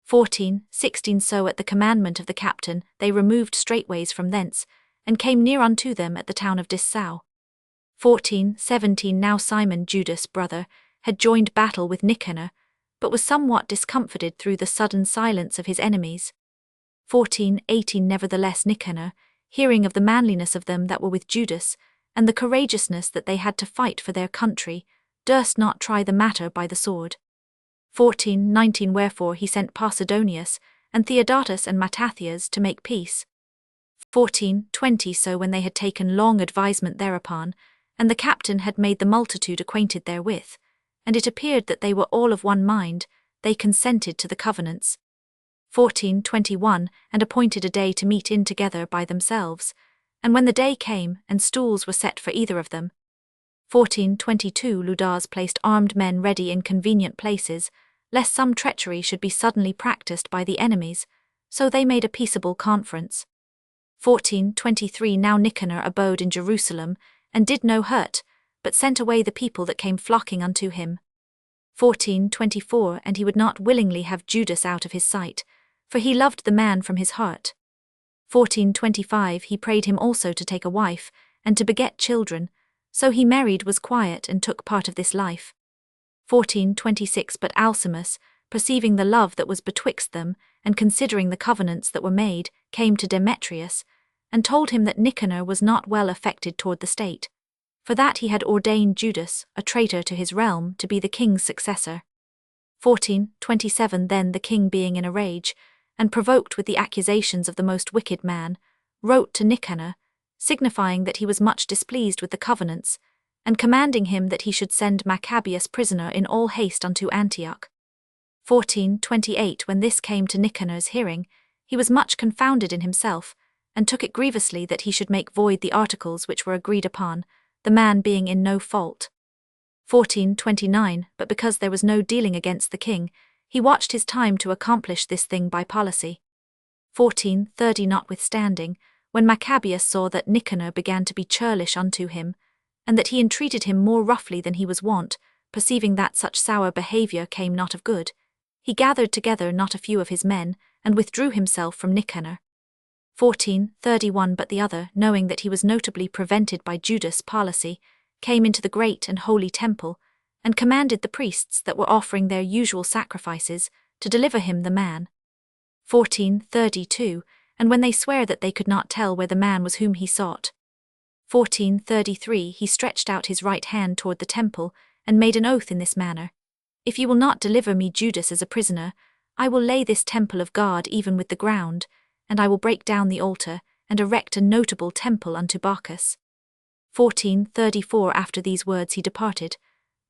14:16 So at the commandment of the captain they removed straightways from thence, and came near unto them at the town of Dissau. 14:17 Now Simon Judas' brother had joined battle with Nicanor, but was somewhat discomfited through the sudden silence of his enemies. 14:18 Nevertheless Nicanor, hearing of the manliness of them that were with Judas, and the courageousness that they had to fight for their country, durst not try the matter by the sword. 14:19 Wherefore he sent Posidonius, and Theodatus and Mattathias to make peace. 14:20 So when they had taken long advisement thereupon, and the captain had made the multitude acquainted therewith, and it appeared that they were all of one mind, they consented to the covenants. 14:21 And appointed a day to meet in together by themselves, and when the day came, and stools were set for either of them. 14:22 Ludars placed armed men ready in convenient places, lest some treachery should be suddenly practiced by the enemies, so they made a peaceable conference. 14:23 Now Nicanor abode in Jerusalem, and did no hurt, but sent away the people that came flocking unto him. 14:24 And he would not willingly have Judas out of his sight, for he loved the man from his heart. 14:25 He prayed him also to take a wife, and to beget children, so he married, was quiet, and took part of this life. 14:26 But Alcimus, perceiving the love that was betwixt them, and considering the covenants that were made, came to Demetrius, and told him that Nicanor was not well affected toward the state, for that he had ordained Judas, a traitor to his realm, to be the king's successor. 14:27 Then the king, being in a rage, and provoked with the accusations of the most wicked man, wrote to Nicanor, signifying that he was much displeased with the covenants, and commanding him that he should send Maccabeus prisoner in all haste unto Antioch. 14:28 When this came to Nicanor's hearing, he was much confounded in himself, and took it grievously that he should make void the articles which were agreed upon, the man being in no fault. 14:29 But because there was no dealing against the king, he watched his time to accomplish this thing by policy. 14:30 Notwithstanding, when Maccabees saw that Nicanor began to be churlish unto him, and that he entreated him more roughly than he was wont, perceiving that such sour behaviour came not of good, he gathered together not a few of his men, and withdrew himself from Nicanor. 14:31 But the other, knowing that he was notably prevented by Judas' policy, came into the great and holy temple, and commanded the priests that were offering their usual sacrifices to deliver him the man. 14:32 And when they sware that they could not tell where the man was whom he sought. 14:33 He stretched out his right hand toward the temple, and made an oath in this manner: If you will not deliver me Judas as a prisoner, I will lay this temple of God even with the ground, and I will break down the altar, and erect a notable temple unto Bacchus. 14:34 After these words he departed.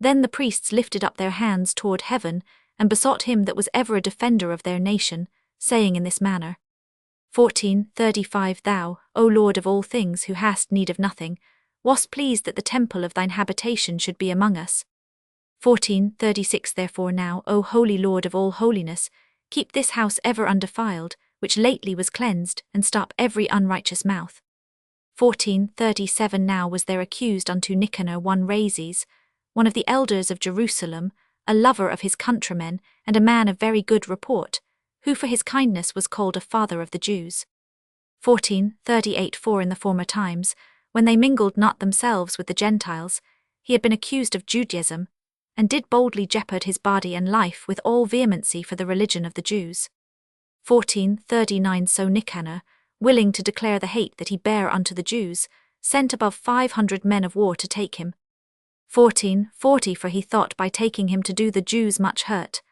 Then the priests lifted up their hands toward heaven, and besought him that was ever a defender of their nation, saying in this manner: 14:35 Thou, O Lord of all things, who hast need of nothing, wast pleased that the temple of thine habitation should be among us. 14:36 Therefore now, O holy Lord of all holiness, keep this house ever undefiled, which lately was cleansed, and stop every unrighteous mouth. 14:37 Now was there accused unto Nicanor one Rheses, one of the elders of Jerusalem, a lover of his countrymen, and a man of very good report, who for his kindness was called a father of the Jews. 14:38 For in the former times, when they mingled not themselves with the Gentiles, he had been accused of Judaism, and did boldly jeopard his body and life with all vehemency for the religion of the Jews. 14:39 So Nicanor, willing to declare the hate that he bare unto the Jews, sent above 500 men of war to take him. 14:40 For he thought by taking him to do the Jews much hurt.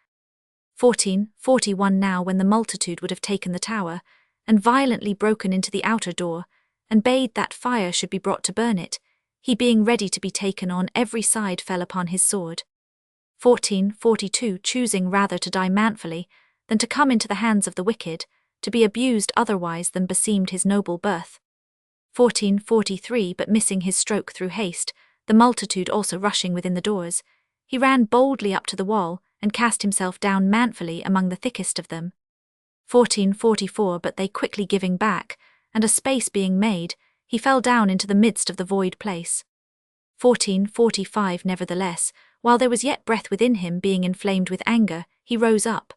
14:41 Now when the multitude would have taken the tower, and violently broken into the outer door, and bade that fire should be brought to burn it, he being ready to be taken on every side fell upon his sword. 14:42 Choosing rather to die manfully, than to come into the hands of the wicked, to be abused otherwise than beseemed his noble birth. 14:43 But missing his stroke through haste, the multitude also rushing within the doors, he ran boldly up to the wall, and cast himself down manfully among the thickest of them. 14:44 But they quickly giving back, and a space being made, he fell down into the midst of the void place. 14:45 Nevertheless, while there was yet breath within him, being inflamed with anger, he rose up,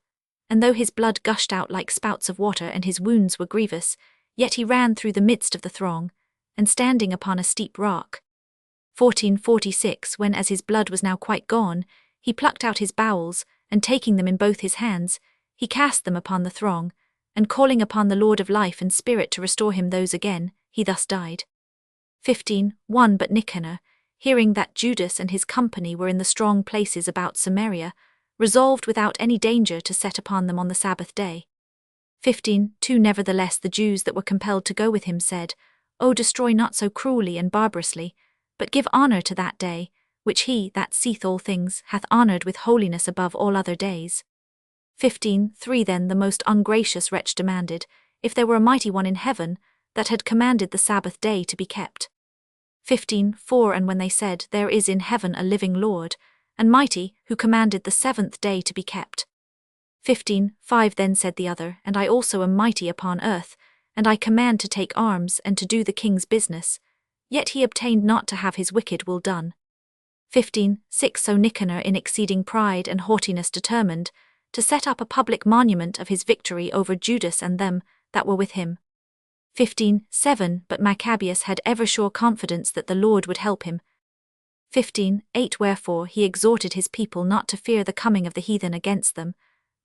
and though his blood gushed out like spouts of water and his wounds were grievous, yet he ran through the midst of the throng, and standing upon a steep rock. 14:46 When as his blood was now quite gone, he plucked out his bowels, and taking them in both his hands, he cast them upon the throng, and calling upon the Lord of life and spirit to restore him those again, he thus died. 15:1 But Nicanor, hearing that Judas and his company were in the strong places about Samaria, resolved without any danger to set upon them on the Sabbath day. 15:2 Nevertheless the Jews that were compelled to go with him said, O destroy not so cruelly and barbarously, but give honour to that day, which he that seeth all things hath honoured with holiness above all other days. 15:3 Then the most ungracious wretch demanded, if there were a mighty one in heaven, that had commanded the Sabbath day to be kept. 15:4 And when they said, There is in heaven a living Lord, and mighty, who commanded the seventh day to be kept. 15:5 Then said the other, And I also am mighty upon earth, and I command to take arms and to do the king's business. Yet he obtained not to have his wicked will done. 15:6 So Nicanor in exceeding pride and haughtiness determined to set up a public monument of his victory over Judas and them that were with him. 15:7 But Maccabees had ever sure confidence that the Lord would help him. 15:8 Wherefore he exhorted his people not to fear the coming of the heathen against them,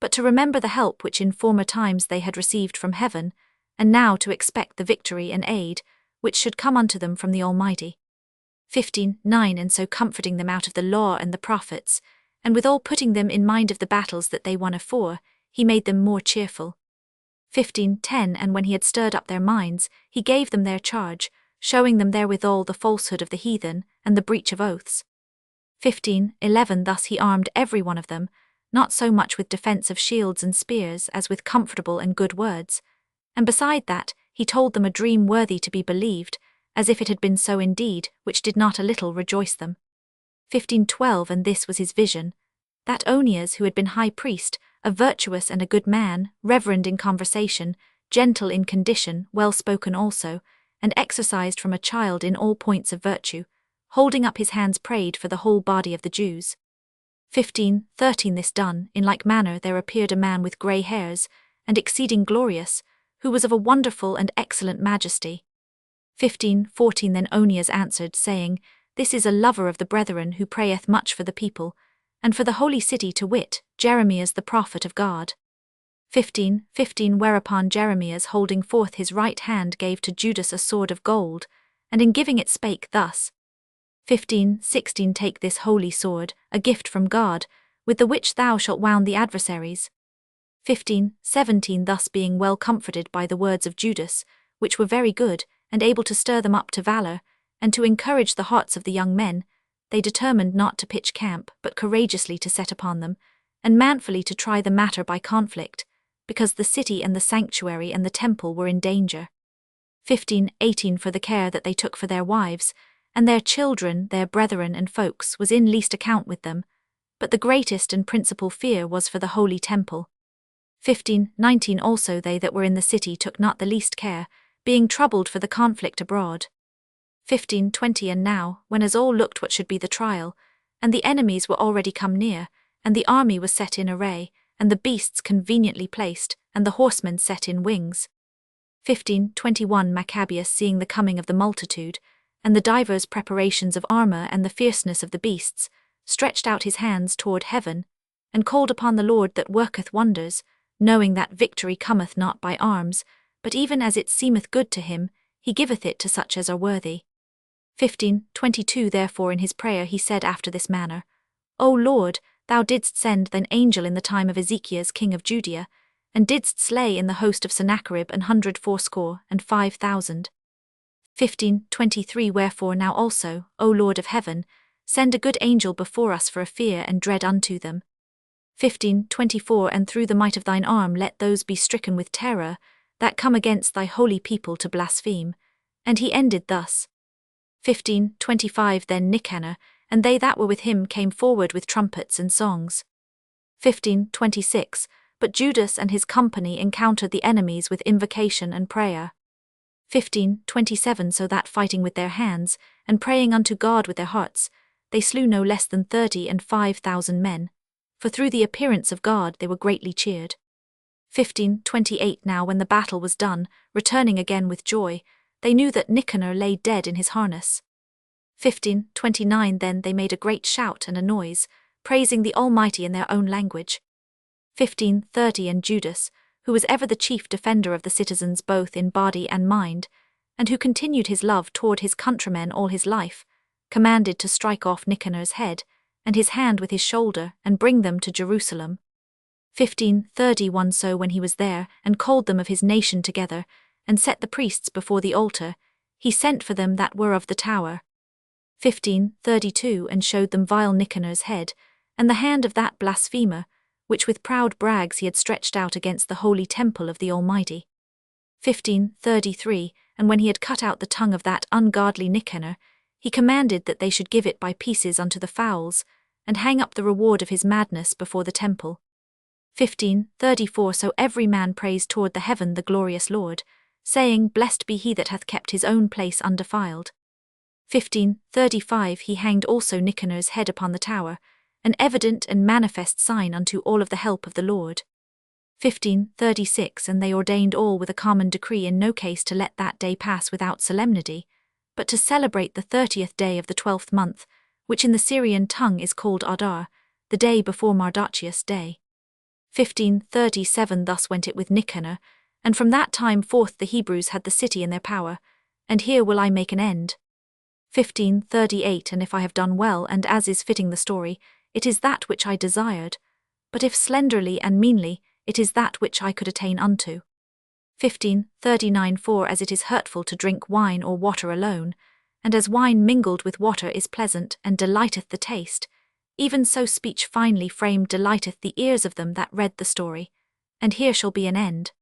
but to remember the help which in former times they had received from heaven, and now to expect the victory and aid which should come unto them from the Almighty. 15:9 And so comforting them out of the law and the prophets, and withal putting them in mind of the battles that they won afore, he made them more cheerful. 15:10 And when he had stirred up their minds, he gave them their charge, showing them therewithal the falsehood of the heathen, and the breach of oaths. 15:11 Thus he armed every one of them, not so much with defence of shields and spears as with comfortable and good words, and beside that, he told them a dream worthy to be believed, as if it had been so indeed, which did not a little rejoice them. 1512 And this was his vision, that Onias, who had been high priest, a virtuous and a good man, reverend in conversation, gentle in condition, well-spoken also, and exercised from a child in all points of virtue, holding up his hands prayed for the whole body of the Jews. 1513 This done, in like manner there appeared a man with grey hairs, and exceeding glorious, who was of a wonderful and excellent majesty. 1514 Then Onias answered, saying, This is a lover of the brethren who prayeth much for the people, and for the holy city, to wit, Jeremias the prophet of God. 1515 Whereupon Jeremias, holding forth his right hand, gave to Judas a sword of gold, and in giving it spake thus. 1516 Take this holy sword, a gift from God, with the which thou shalt wound the adversaries. 1517 Thus being well comforted by the words of Judas, which were very good, and able to stir them up to valour, and to encourage the hearts of the young men, they determined not to pitch camp, but courageously to set upon them, and manfully to try the matter by conflict, because the city and the sanctuary and the temple were in danger. 1518 For the care that they took for their wives, and their children, their brethren and folks, was in least account with them, but the greatest and principal fear was for the holy temple. 1519 Also they that were in the city took not the least care, being troubled for the conflict abroad. 1520 And now, when as all looked what should be the trial, and the enemies were already come near, and the army was set in array, and the beasts conveniently placed, and the horsemen set in wings. 1521 Maccabees, seeing the coming of the multitude, and the divers preparations of armour and the fierceness of the beasts, stretched out his hands toward heaven, and called upon the Lord that worketh wonders, knowing that victory cometh not by arms, but even as it seemeth good to him, he giveth it to such as are worthy. 1522 Therefore in his prayer he said after this manner, O Lord, thou didst send thine angel in the time of Ezekias king of Judea, and didst slay in the host of Sennacherib 185,000. 1523 Wherefore now also, O Lord of heaven, send a good angel before us for a fear and dread unto them. 1524 And through the might of thine arm let those be stricken with terror, that come against thy holy people to blaspheme. And he ended thus. 1525 Then Nicanor, and they that were with him came forward with trumpets and songs. 1526 But Judas and his company encountered the enemies with invocation and prayer. 1527 So that fighting with their hands, and praying unto God with their hearts, they slew no less than 35,000 men, for through the appearance of God they were greatly cheered. 1528 Now when the battle was done, returning again with joy, they knew that Nicanor lay dead in his harness. 1529 Then they made a great shout and a noise, praising the Almighty in their own language. 1530 And Judas, who was ever the chief defender of the citizens both in body and mind, and who continued his love toward his countrymen all his life, commanded to strike off Nicanor's head, and his hand with his shoulder, and bring them to Jerusalem. 1531 So when he was there, and called them of his nation together, and set the priests before the altar, he sent for them that were of the tower. 1532 And showed them vile Nicanor's head, and the hand of that blasphemer, which with proud brags he had stretched out against the holy temple of the Almighty. 1533 And when he had cut out the tongue of that ungodly Nicanor, he commanded that they should give it by pieces unto the fowls, and hang up the reward of his madness before the temple. 1534 So every man praised toward the heaven the glorious Lord, saying, Blessed be he that hath kept his own place undefiled. 1535 He hanged also Nicanor's head upon the tower, an evident and manifest sign unto all of the help of the Lord. 1536 And they ordained all with a common decree in no case to let that day pass without solemnity, but to celebrate the 30th day of the 12th month, which in the Syrian tongue is called Adar, the day before Mardocheus' day. 1537 Thus went it with Nicanor, and from that time forth the Hebrews had the city in their power, and here will I make an end. 1538 And if I have done well, and as is fitting the story, it is that which I desired, but if slenderly and meanly, it is that which I could attain unto. 1539 For as it is hurtful to drink wine or water alone, and as wine mingled with water is pleasant and delighteth the taste, even so speech finely framed delighteth the ears of them that read the story, and here shall be an end.